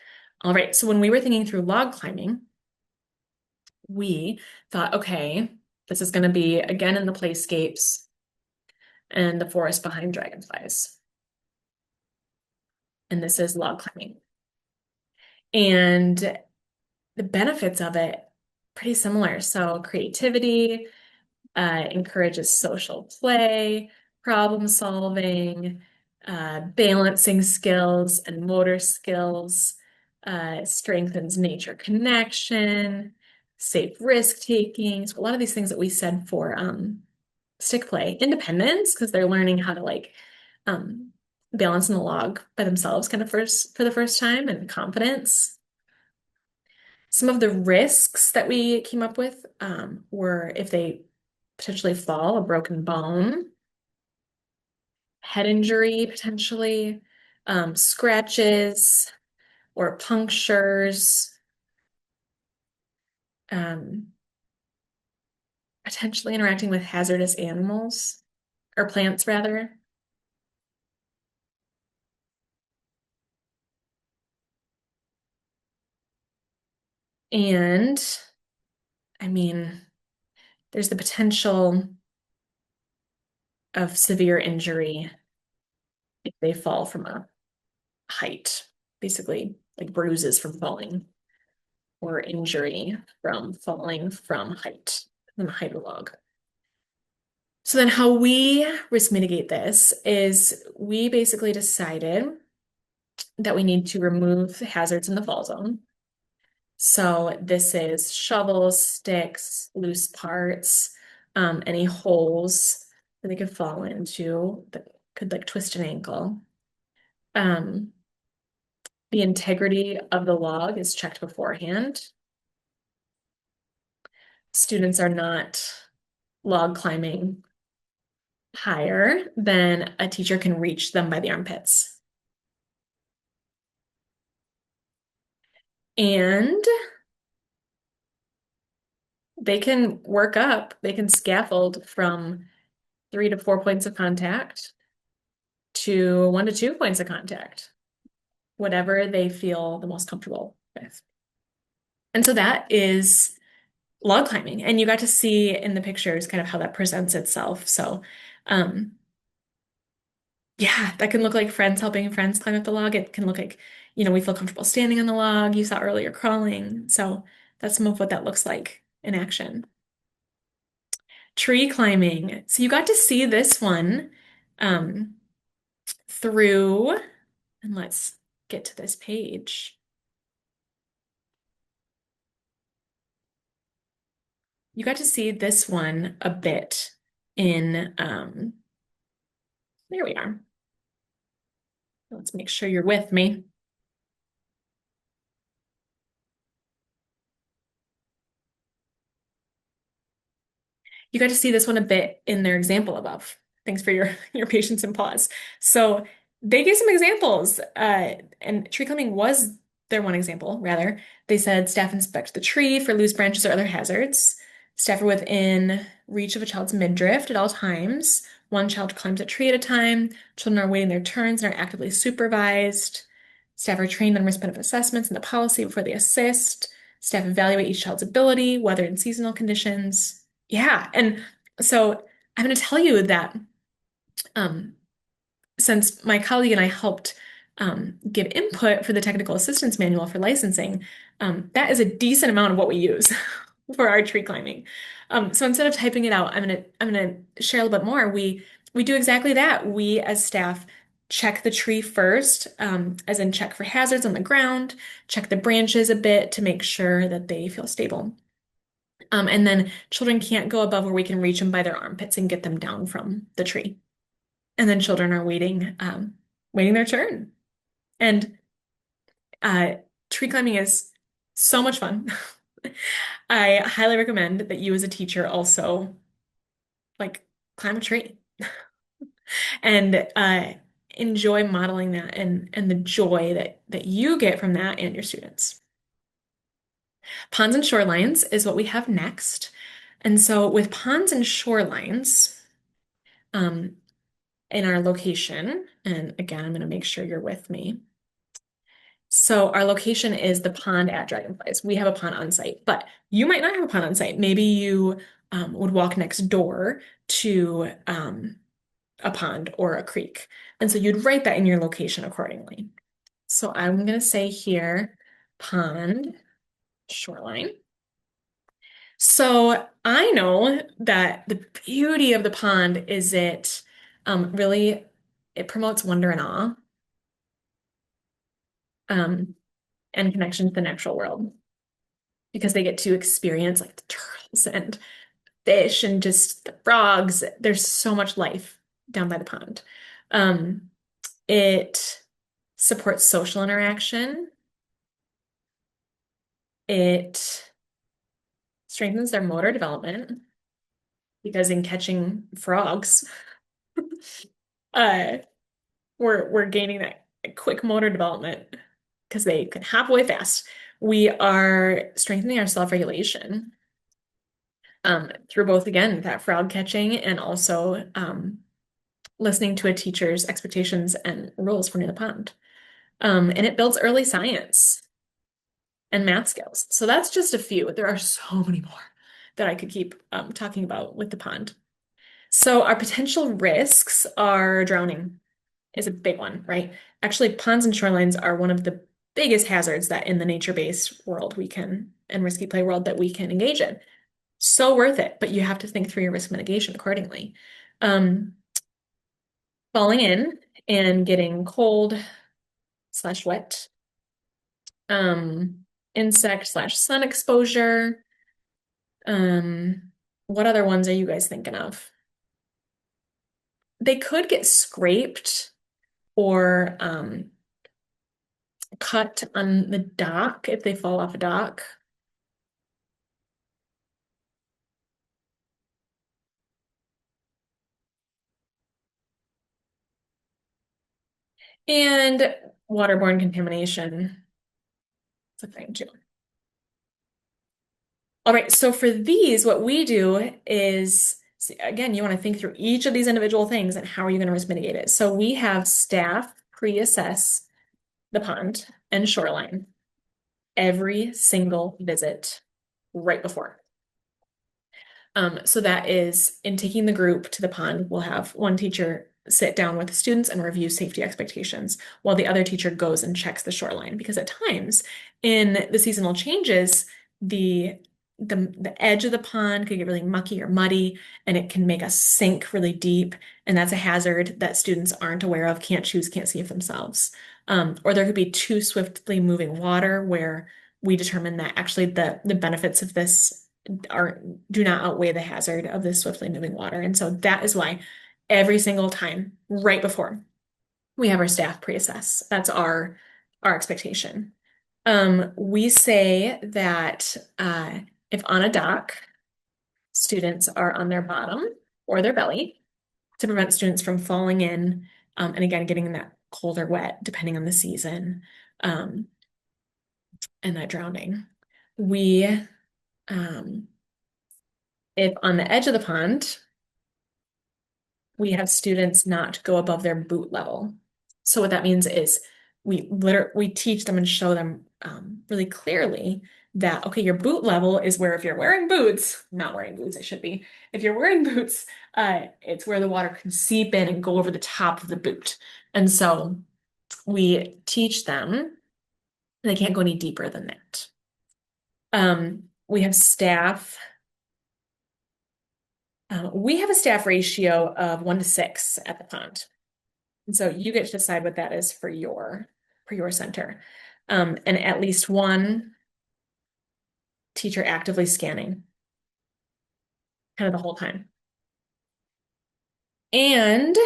All right. So when we were thinking through log climbing, we thought, okay, this is going to be again in the playscapes and the forest behind dragonflies. And this is log climbing. And the benefits of it, pretty similar. So creativity, encourages social play, problem solving, balancing skills and motor skills, strengthens nature connection, safe risk taking. So a lot of these things that we said for stick play, independence, because they're learning how to like um, balance in the log by themselves kind of first for the first time, and confidence. Some of the risks that we came up with were if they potentially fall, a broken bone, head injury potentially, scratches or punctures, um, potentially interacting with hazardous animals or plants rather. And I mean, there's the potential of severe injury if they fall from a height, basically like bruises from falling or injury from falling from a height or log. So then how we risk mitigate this is we basically decided that we need to remove hazards in the fall zone. So this is shovels, sticks, loose parts, any holes that they could fall into that could like twist an ankle. Um, the integrity of the log is checked beforehand. Students are not log climbing higher than a teacher can reach them by the armpits. And they can work up, they can scaffold from 3 to 4 points of contact to 1 to 2 points of contact, whatever they feel the most comfortable with. And so that is log climbing. And you got to see in the pictures kind of how that presents itself. So, um, yeah, that can look like friends helping friends climb up the log. It can look like, we feel comfortable standing on the log. You saw earlier crawling. So that's some of what that looks like in action. Tree climbing. So you got to see this one um, through, and let's get to this page. You got to see this one a bit in, there we are. Let's make sure you're with me. You got to see this one a bit in their example above. Thanks for your, your patience and pause. So they gave some examples, and tree climbing was their one example, rather. They said staff inspect the tree for loose branches or other hazards. Staff are within reach of a child's midriff at all times. One child climbs a tree at a time. Children are waiting their turns and are actively supervised. Staff are trained on risk-benefit assessments and the policy before they assist. Staff evaluate each child's ability, weather and seasonal conditions. Yeah, and so I'm going to tell you that um, since my colleague and I helped give input for the technical assistance manual for licensing, that is a decent amount of what we use for our tree climbing. So instead of typing it out, I'm gonna share a little bit more. We do exactly that. We as staff check the tree first, as in check for hazards on the ground, check the branches a bit to make sure that they feel stable. And then children can't go above where we can reach them by their armpits and get them down from the tree. And then children are waiting their turn. And uh, tree climbing is so much fun. I highly recommend that you as a teacher also like climb a tree and enjoy modeling that and the joy that you get from that and your students. Ponds and shorelines is what we have next. And so with ponds and shorelines, um, in our location, and again, I'm going to make sure you're with me. So our location is the pond at Dragonflies. We have a pond on site, but you might not have a pond on site. Maybe you would walk next door to a pond or a creek. And so you'd write that in your location accordingly. So I'm going to say here, pond, shoreline. So I know that the beauty of the pond is really it promotes wonder and awe, um, and connection to the natural world because they get to experience like the turtles and fish and just the frogs. There's so much life down by the pond. Um, it supports social interaction. It strengthens their motor development because in catching frogs, uh, we're gaining that quick motor development because they can hop away fast. We are strengthening our self-regulation through both, again, that frog catching and also listening to a teacher's expectations and rules for near the pond. And it builds early science and math skills. So that's just a few. There are so many more that I could keep talking about with the pond. So our potential risks are drowning is a big one, right? Actually, ponds and shorelines are one of the biggest hazards that in the nature-based world we can, and risky play world that we can engage in. So worth it, but you have to think through your risk mitigation accordingly. Falling in and getting cold/wet, insect/sun exposure. What other ones are you guys thinking of? They could get scraped or cut on the dock if they fall off a dock. And waterborne contamination. It's a thing too. All right, so for these, what we do is So again, you want to think through each of these individual things and how are you going to risk mitigate it? So we have staff pre-assess the pond and shoreline every single visit right before. So that is in taking the group to the pond, we'll have one teacher sit down with the students and review safety expectations while the other teacher goes and checks the shoreline. Because at times in the seasonal changes, the the edge of the pond could get really mucky or muddy and it can make us sink really deep. And that's a hazard that students aren't aware of, can't choose, can't see for themselves. Or there could be too swiftly moving water where we determine that actually the benefits of this are do not outweigh the hazard of this swiftly moving water. And so that is why every single time, right before, we have our staff pre-assess. That's our expectation. We say that if on a dock, students are on their bottom or their belly to prevent students from falling in, and again, getting that cold or wet, depending on the season, um, and that drowning. We if on the edge of the pond, we have students not go above their boot level. So what that means is we teach them and show them really clearly that okay, your boot level is where if you're wearing boots, not wearing boots, it should be. If you're wearing boots, it's where the water can seep in and go over the top of the boot. And so we teach them they can't go any deeper than that. We have staff we have a staff ratio of 1 to 6 at the pond. And so you get to decide what that is for your center. And at least one teacher actively scanning kind of the whole time. And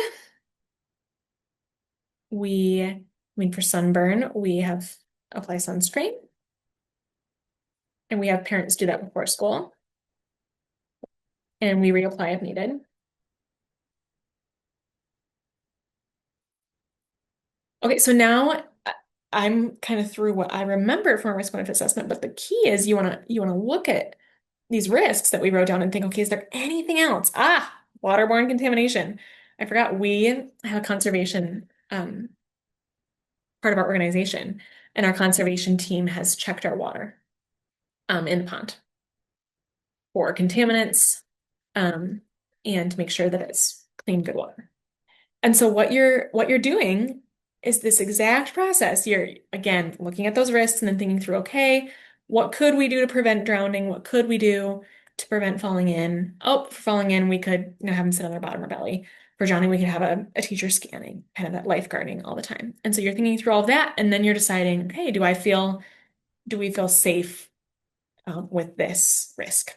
I mean, for sunburn, we have apply sunscreen. And we have parents do that before school. And we reapply if needed. Okay, so now I'm kind of through what I remember from a risk benefit assessment, but the key is you wanna look at these risks that we wrote down and think, okay, is there anything else? Waterborne contamination. I forgot we have a conservation part of our organization, and our conservation team has checked our water in the pond for contaminants and to make sure that it's clean, good water. And so what you're doing is this exact process. You're again looking at those risks and then thinking through, okay, what could we do to prevent drowning? What could we do to prevent falling in? Oh, for falling in, we could, have them sit on their bottom or belly. For drowning, we could have a teacher scanning, kind of that lifeguarding all the time. And so you're thinking through all of that, and then you're deciding, okay, do we feel safe with this risk?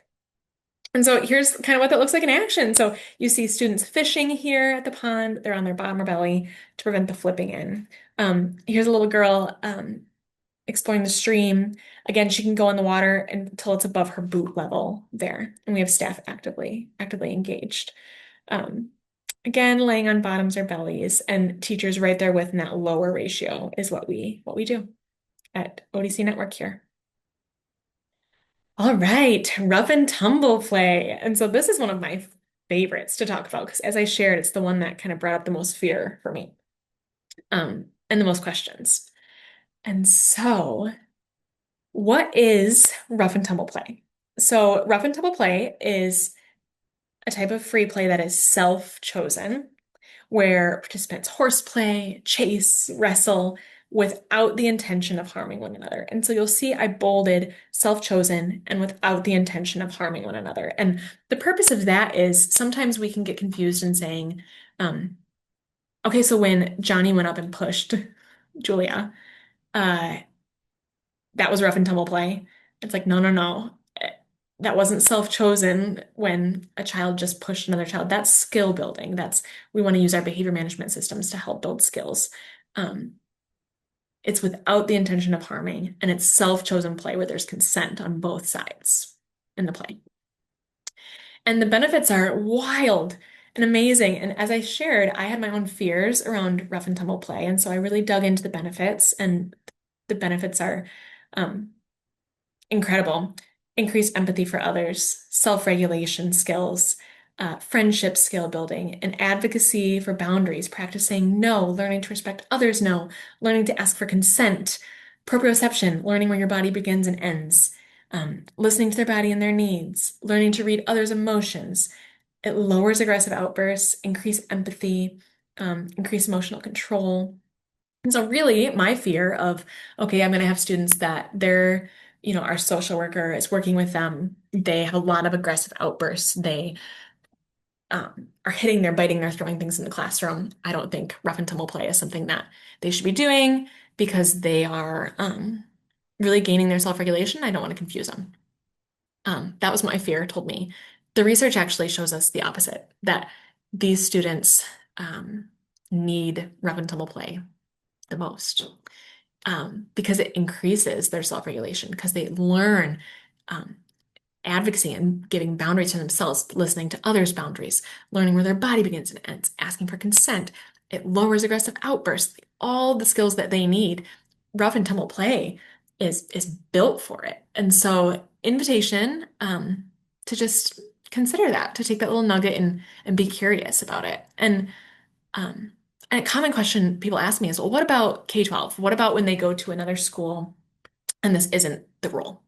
And so here's kind of what that looks like in action. So you see students fishing here at the pond. They're on their bottom or belly to prevent the flipping in. Here's a little girl exploring the stream. Again, she can go in the water until it's above her boot level there. And we have staff actively engaged. Again, laying on bottoms or bellies, and teachers right there with in that lower ratio is what we do at ODC Network here. All right, rough and tumble play. And so this is one of my favorites to talk about because as I shared, it's the one that kind of brought up the most fear for me, and the most questions. And so what is rough and tumble play? So rough and tumble play is a type of free play that is self-chosen where participants horseplay, chase, wrestle without the intention of harming one another. And so you'll see I bolded self-chosen and without the intention of harming one another. And the purpose of that is sometimes we can get confused in saying, okay, so when Johnny went up and pushed Julia, uh, that was rough and tumble play. It's like, no, no, no. That wasn't self-chosen when a child just pushed another child. That's skill building. We want to use our behavior management systems to help build skills. It's without the intention of harming, and it's self-chosen play where there's consent on both sides in the play. And the benefits are wild and amazing. And as I shared, I had my own fears around rough and tumble play. And so I really dug into the benefits, and the benefits are incredible. Increased empathy for others, self-regulation skills, friendship skill building, and advocacy for boundaries, practicing no, learning to respect others' no, learning to ask for consent, proprioception, learning where your body begins and ends, listening to their body and their needs, learning to read others' emotions. It lowers aggressive outbursts, increase empathy, increase emotional control. And so really my fear of, okay, I'm going to have students that our social worker is working with them. They have a lot of aggressive outbursts. They are hitting, they're biting, they're throwing things in the classroom. I don't think rough and tumble play is something that they should be doing because they are really gaining their self-regulation. I don't want to confuse them. That was what my fear told me. The research actually shows us the opposite, that these students need rough and tumble play the most because it increases their self-regulation, because they learn um, advocacy and giving boundaries to themselves, listening to others' boundaries, learning where their body begins and ends, asking for consent. It lowers aggressive outbursts, all the skills that they need. Rough and tumble play is built for it. And so invitation to just consider that, to take that little nugget and be curious about it. Um, and a common question people ask me is, well, what about K-12? What about when they go to another school and this isn't the rule?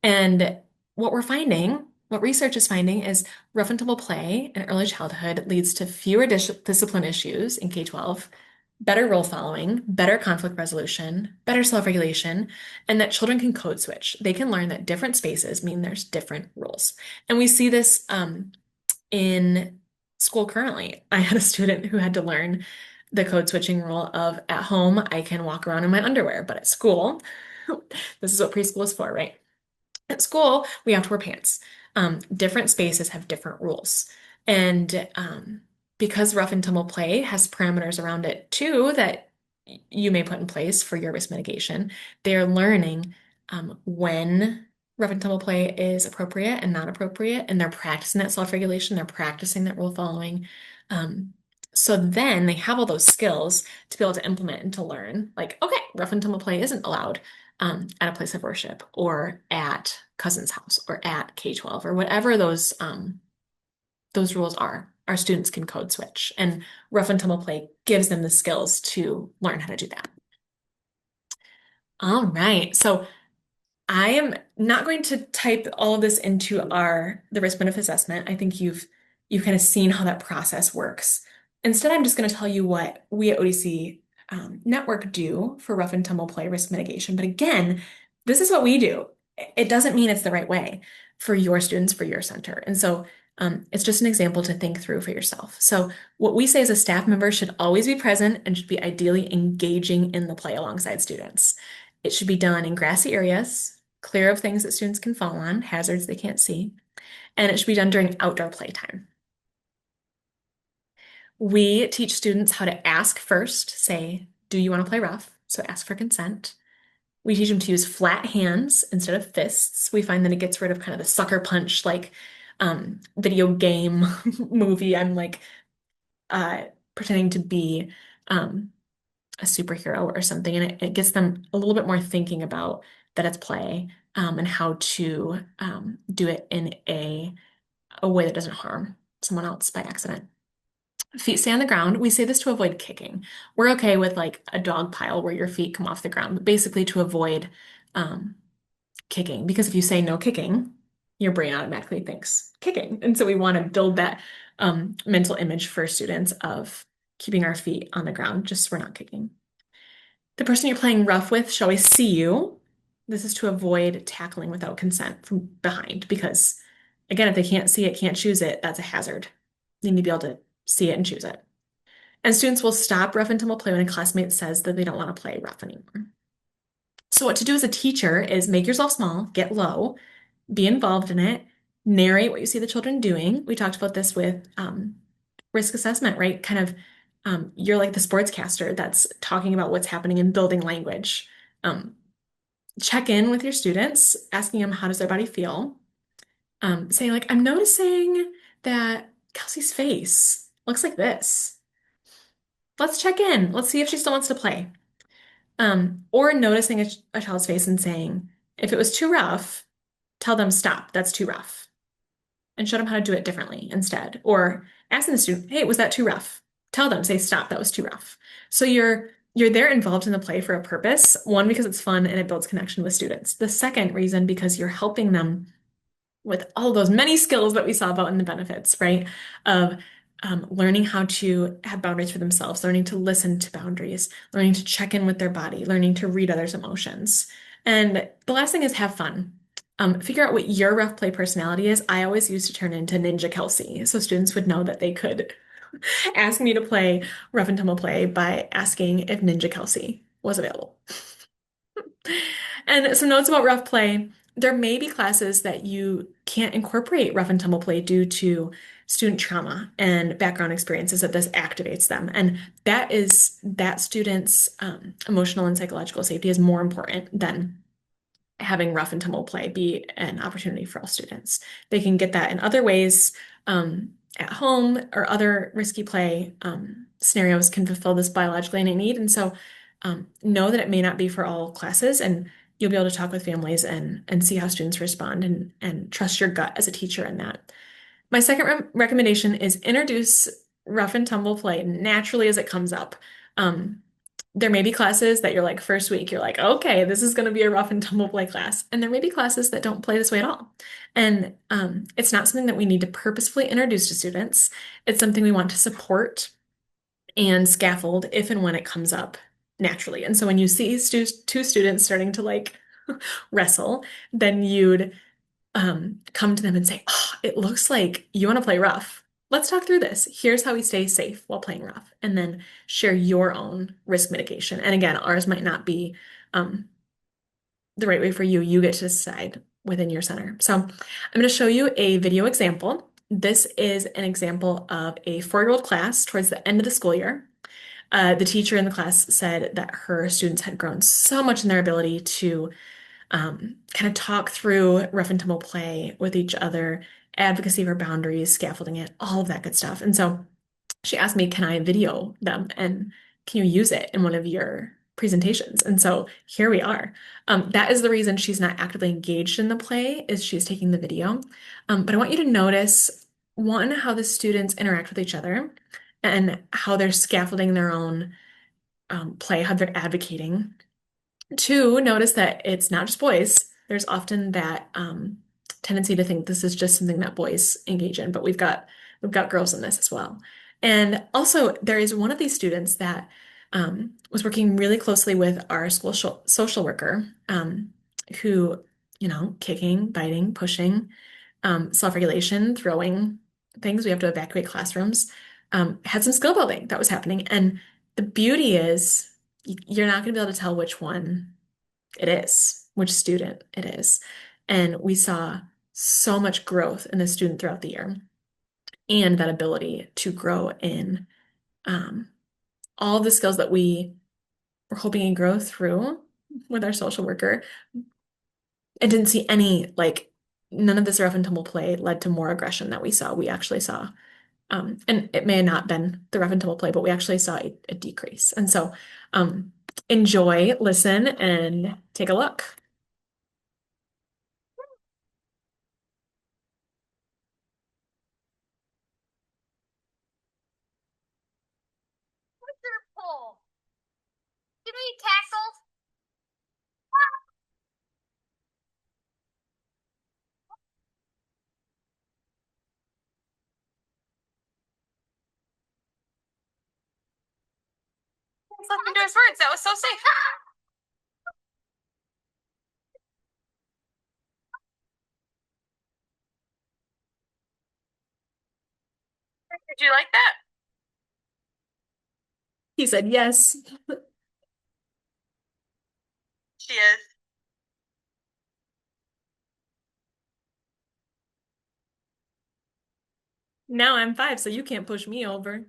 And what we're finding, what research is finding, is rough and tumble play in early childhood leads to fewer discipline issues in K-12, better rule following, better conflict resolution, better self-regulation, and that children can code switch. They can learn that different spaces mean there's different rules. And we see this in school currently. I had a student who had to learn the code switching rule of at home, I can walk around in my underwear, but at school, this is what preschool is for, right? At school, we have to wear pants. Different spaces have different rules. And because rough and tumble play has parameters around it too that you may put in place for your risk mitigation, they're learning when rough and tumble play is appropriate and not appropriate, and they're practicing that self-regulation, they're practicing that rule following. Um, so then they have all those skills to be able to implement and to learn, like, okay, rough and tumble play isn't allowed at a place of worship or at cousin's house or at K-12 or whatever those rules are. Our students can code switch, and rough and tumble play gives them the skills to learn how to do that. All right, so I am not going to type all of this into the risk benefit assessment. I think you've kind of seen how that process works. Instead, I'm just going to tell you what we at ODC Network do for rough and tumble play risk mitigation. But again, this is what we do. It doesn't mean it's the right way for your students, for your center. And so it's just an example to think through for yourself. So what we say as a staff member should always be present and should be ideally engaging in the play alongside students. It should be done in grassy areas, clear of things that students can fall on, hazards they can't see, and it should be done during outdoor playtime. We teach students how to ask first, say, do you want to play rough? So ask for consent. We teach them to use flat hands instead of fists. We find that it gets rid of kind of the sucker punch, like video game movie. I'm like pretending to be a superhero or something, and it gets them a little bit more thinking about that it's play and how to do it in a way that doesn't harm someone else by accident. Feet stay on the ground. We say this to avoid kicking. We're okay with like a dog pile where your feet come off the ground, but basically to avoid um, kicking. Because if you say no kicking, your brain automatically thinks kicking. And so we want to build that mental image for students of keeping our feet on the ground, just so we're not kicking. The person you're playing rough with should always see you. This is to avoid tackling without consent from behind, because again, if they can't see it, can't choose it, that's a hazard. You need to be able to see it and choose it. And students will stop rough and tumble play when a classmate says that they don't want to play rough anymore. So what to do as a teacher is make yourself small, get low, be involved in it, narrate what you see the children doing. We talked about this with risk assessment, right? Kind of you're like the sportscaster that's talking about what's happening and building language. Check in with your students, asking them how does their body feel. Saying like, I'm noticing that Kelsey's face looks like this. Let's check in. Let's see if she still wants to play. Or noticing a child's face and saying, if it was too rough, tell them stop. That's too rough. and show them how to do it differently instead. Or asking the student, hey, was that too rough? Tell them, say, stop, that was too rough. So you're there involved in the play for a purpose. One, because it's fun and it builds connection with students. The second reason, because you're helping them with all those many skills that we saw about in the benefits, right? Of learning how to have boundaries for themselves, learning to listen to boundaries, learning to check in with their body, learning to read others' emotions. And the last thing is have fun. Figure out what your rough play personality is. I always used to turn into Ninja Kelsey, so students would know that they could ask me to play rough and tumble play by asking if Ninja Kelsey was available. And some notes about rough play. There may be classes that you can't incorporate rough and tumble play due to student trauma and background experiences that this activates them. And that student's emotional and psychological safety is more important than having rough and tumble play be an opportunity for all students. They can get that in other ways at home, or other risky play scenarios can fulfill this biological innate need. And so know that it may not be for all classes, and you'll be able to talk with families and see how students respond, and trust your gut as a teacher in that. My second recommendation is introduce rough and tumble play naturally as it comes up. Um, there may be classes that you're like, first week, you're like, okay, this is going to be a rough and tumble play class. And there may be classes that don't play this way at all. And it's not something that we need to purposefully introduce to students. It's something we want to support and scaffold if and when it comes up naturally. And so when you see two students starting to like wrestle, then you'd come to them and say, oh, it looks like you want to play rough. Let's talk through this. Here's how we stay safe while playing rough. And then share your own risk mitigation. And again, ours might not be the right way for you. You get to decide within your center. So I'm going to show you a video example. This is an example of a 4-year-old class towards the end of the school year. The teacher in the class said that her students had grown so much in their ability to kind of talk through rough and tumble play with each other, advocacy for boundaries, scaffolding it, all of that good stuff. And so she asked me, can I video them and can you use it in one of your presentations? And so here we are. That is the reason she's not actively engaged in the play, is she's taking the video. But I want you to notice, one, how the students interact with each other and how they're scaffolding their own play, how they're advocating. Two, notice that it's not just boys. There's often that tendency to think this is just something that boys engage in, but we've got girls in this as well. And also, there is one of these students that was working really closely with our school social worker, who, kicking, biting, pushing, self-regulation, throwing things. We have to evacuate classrooms. Had some skill building that was happening. And the beauty is you're not going to be able to tell which one it is, which student it is. And we saw so much growth in the student throughout the year, and that ability to grow in all of the skills that we were hoping to grow through with our social worker. I didn't see any, like, none of this rough and tumble play led to more aggression that we saw. We actually saw, and it may have not been the rough and tumble play, but we actually saw a decrease. And so enjoy, listen, and take a look. Wonderful. Give me tackles. Listen to his words. That was so safe. Did you like that? He said yes. She is. Now I'm 5, so you can't push me over.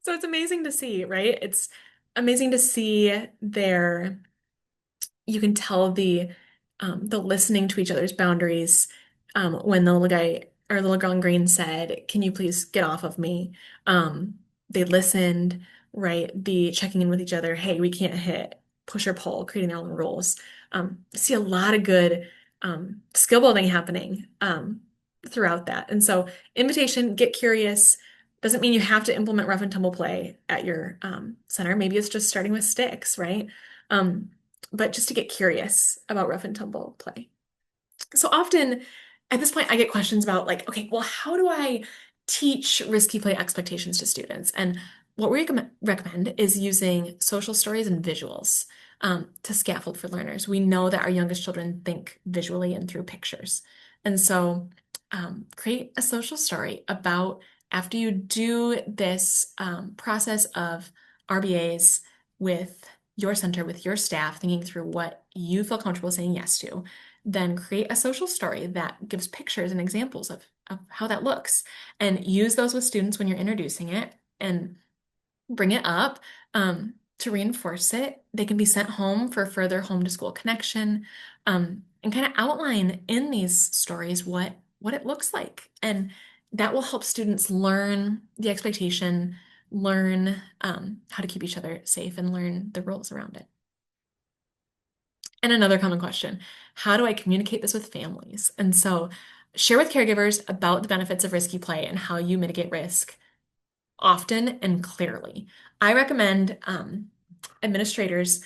So it's amazing to see, right? It's amazing to see their, you can tell the listening to each other's boundaries. When the little guy or little girl in green said, "Can you please get off of me?" They listened, right? The checking in with each other. Hey, we can't hit. push or pull, creating their own rules. I see a lot of good skill building happening throughout that. And so, invitation, get curious. Doesn't mean you have to implement rough and tumble play at your center. Maybe it's just starting with sticks, right? Um, but just to get curious about rough and tumble play. So often at this point, I get questions about like, okay, well, how do I teach risky play expectations to students? And what we recommend is using social stories and visuals to scaffold for learners. We know that our youngest children think visually and through pictures. And so create a social story about after you do this process of RBAs with your center, with your staff, thinking through what you feel comfortable saying yes to, then create a social story that gives pictures and examples of how that looks and use those with students when you're introducing it and bring it up to reinforce it. They can be sent home for further home to school connection and kind of outline in these stories what it looks like. And that will help students learn the expectation, learn how to keep each other safe, and learn the rules around it. And another common question, how do I communicate this with families? And so share with caregivers about the benefits of risky play and how you mitigate risk often and clearly. I recommend administrators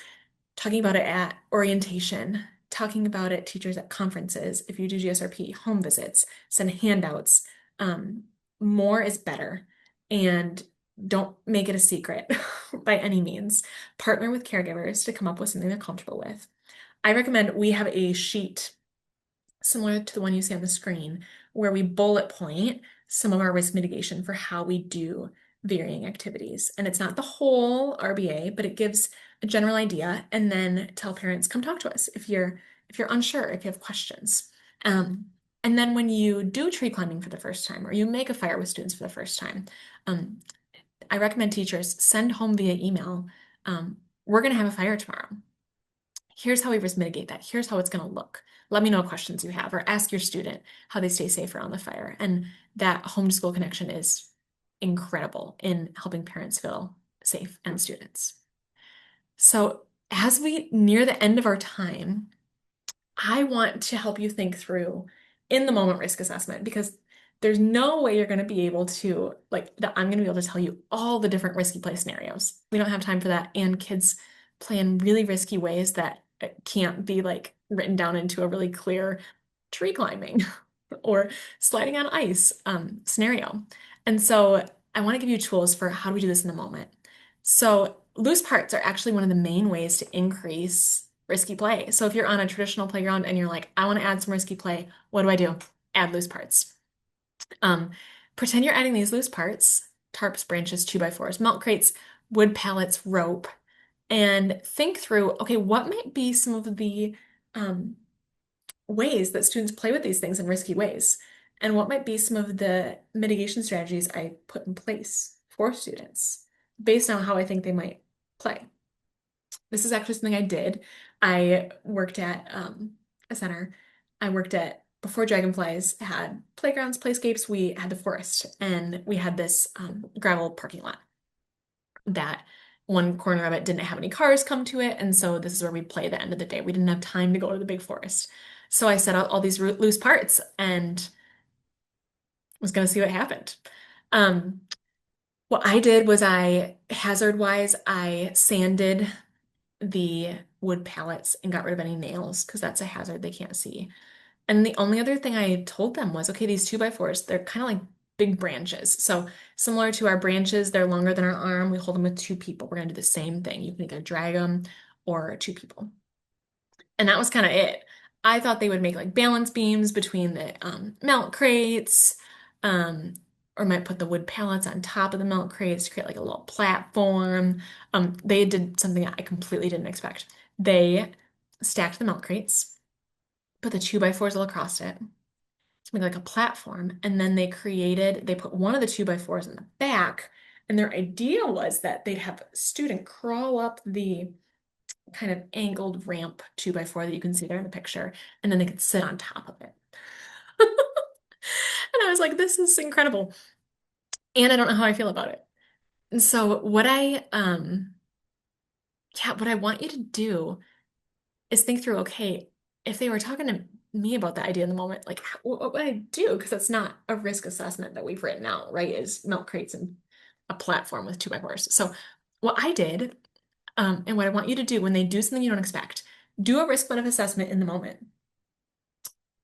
talking about it at orientation, talking about it teachers at conferences, if you do GSRP, home visits, send handouts. Um, more is better. And don't make it a secret by any means. Partner with caregivers to come up with something they're comfortable with. I recommend we have a sheet similar to the one you see on the screen where we bullet point some of our risk mitigation for how we do varying activities. And it's not the whole RBA, but it gives a general idea and then tell parents, come talk to us if you're unsure, if you have questions. Um, and then when you do tree climbing for the first time or you make a fire with students for the first time, um, I recommend teachers send home via email, we're going to have a fire tomorrow. Here's how we risk mitigate that. Here's how it's going to look. Let me know what questions you have, or ask your student how they stay safe around the fire. And that home to school connection is incredible in helping parents feel safe and students. So as we near the end of our time, I want to help you think through in the moment risk assessment because there's no way you're going to be able to, like, that I'm going to be able to tell you all the different risky play scenarios. We don't have time for that. And kids play in really risky ways that can't be like written down into a really clear tree climbing or sliding on ice scenario. And so I want to give you tools for how do we do this in the moment. So loose parts are actually one of the main ways to increase risky play. So if you're on a traditional playground and you're like, I want to add some risky play, what do I do? Add loose parts. Um, Pretend you're adding these loose parts, tarps, branches, 2x4s, milk crates, wood pallets, rope, and think through, okay, what might be some of the um, ways that students play with these things in risky ways? And what might be some of the mitigation strategies I put in place for students based on how I think they might play? This is actually something I did. I worked at a center. I worked at before Dragonflies had playgrounds, playscapes. We had the forest, and we had this gravel parking lot that one corner of it didn't have any cars come to it, and so this is where we play the end of the day. We didn't have time to go to the big forest, so I set out all these loose parts and was going to see what happened. Um, what I did was hazard wise, I sanded the wood pallets and got rid of any nails because that's a hazard they can't see. And the only other thing I told them was, okay, these 2x4s, they're kind of like big branches. So similar to our branches, they're longer than our arm. We hold them with two people. We're gonna do the same thing. You can either drag them or two people. And that was kind of it. I thought they would make like balance beams between the milk crates, um, or might put the wood pallets on top of the milk crates to create like a little platform. They did something I completely didn't expect. They stacked the milk crates, put the 2x4s all across it to make like a platform, and then they put one of the 2x4s in the back, and their idea was that they'd have a student crawl up the kind of angled ramp 2x4 that you can see there in the picture, and then they could sit on top of it. And I was like, this is incredible. And I don't know how I feel about it. And so what I yeah, what I want you to do is think through, okay, if they were talking to me about the idea in the moment, like what would I do? Because that's not a risk assessment that we've written out, right? Is milk crates and a platform with two by fours. So what I did, and what I want you to do when they do something you don't expect, do a risk benefit assessment in the moment.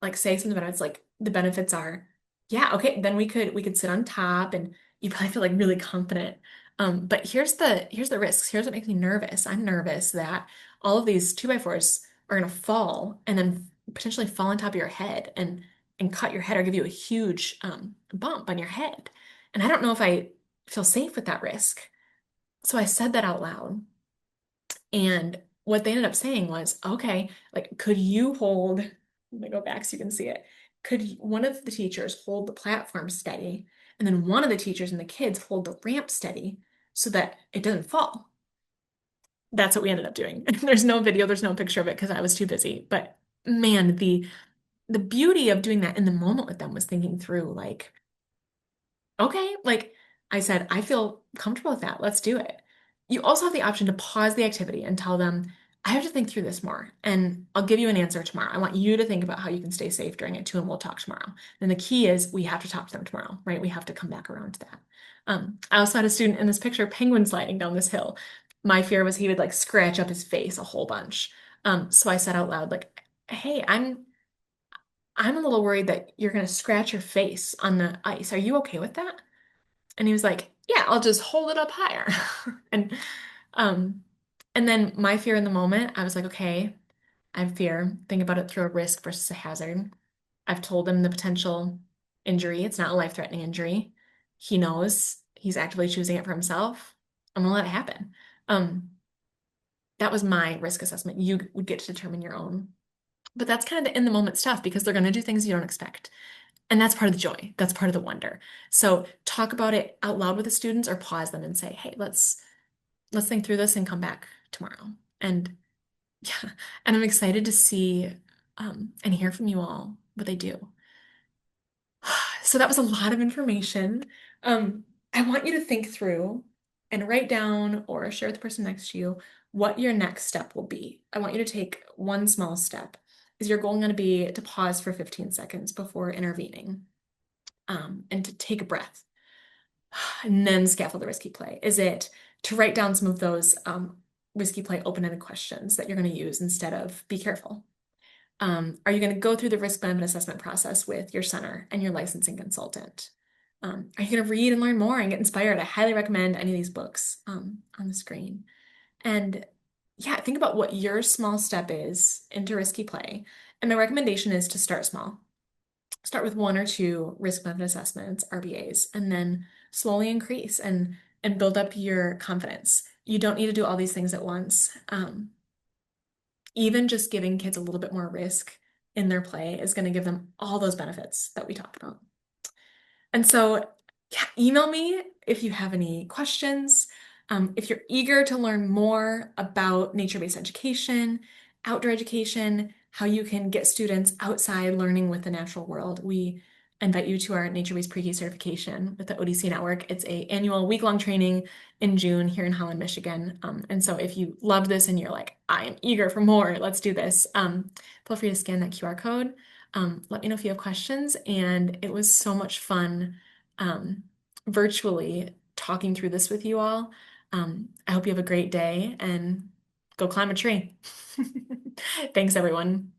Like say something about it. It's like the benefits are, yeah, okay, then we could sit on top and you probably feel like really confident. But here's the risks. Here's what makes me nervous. I'm nervous that all of these two by fours are gonna fall and then potentially fall on top of your head and cut your head or give you a huge bump on your head. And I don't know if I feel safe with that risk. So I said that out loud. And what they ended up saying was, okay, like, could you hold, let me go back so you can see it. One of the teachers hold the platform steady, and then one of the teachers and the kids hold the ramp steady so that it doesn't fall? That's what we ended up doing. There's no video, there's no picture of it because I was too busy. But man, the beauty of doing that in the moment with them was thinking through like, okay, like I said, I feel comfortable with that. Let's do it. You also have the option to pause the activity and tell them, I have to think through this more, and I'll give you an answer tomorrow. I want you to think about how you can stay safe during it too, and we'll talk tomorrow. And the key is we have to talk to them tomorrow, right? We have to come back around to that. I also had a student in this picture, penguin sliding down this hill. My fear was he would like scratch up his face a whole bunch. So I said out loud, like, hey, I'm a little worried that you're gonna scratch your face on the ice. Are you okay with that? And he was like, yeah, I'll just hold it up higher. And um and then my fear in the moment, I was like, okay, I have fear. Think about it through a risk versus a hazard. I've told him the potential injury. It's not a life-threatening injury. He knows he's actively choosing it for himself. I'm gonna let it happen. Um, that was my risk assessment. You would get to determine your own. But that's kind of the in the moment stuff because they're gonna do things you don't expect. And that's part of the joy. That's part of the wonder. So talk about it out loud with the students or pause them and say, hey, let's think through this and come back tomorrow. And yeah, and I'm excited to see and hear from you all what they do. So that was a lot of information. I want you to think through and write down or share with the person next to you what your next step will be. I want you to take one small step. Is your goal going to be to pause for 15 seconds before intervening, and to take a breath and then scaffold the risky play? Is it to write down some of those risky play open-ended questions that you're going to use instead of be careful? Are you going to go through the risk benefit assessment process with your center and your licensing consultant? Are you going to read and learn more and get inspired? I highly recommend any of these books on the screen. And yeah, think about what your small step is into risky play. And my recommendation is to start small. Start with one or two risk benefit assessments, RBAs, and then slowly increase and build up your confidence. You don't need to do all these things at once. Even just giving kids a little bit more risk in their play is going to give them all those benefits that we talked about. And so, yeah, email me if you have any questions. If you're eager to learn more about nature-based education, outdoor education, how you can get students outside learning with the natural world, we invite you to our nature-based pre-K certification with the ODC network. It's an annual week-long training in June here in Holland, Michigan. And so if you love this and you're like, I am eager for more, let's do this, feel free to scan that QR code. Let me know if you have questions. And it was so much fun um, virtually talking through this with you all. I hope you have a great day and go climb a tree. Thanks, everyone.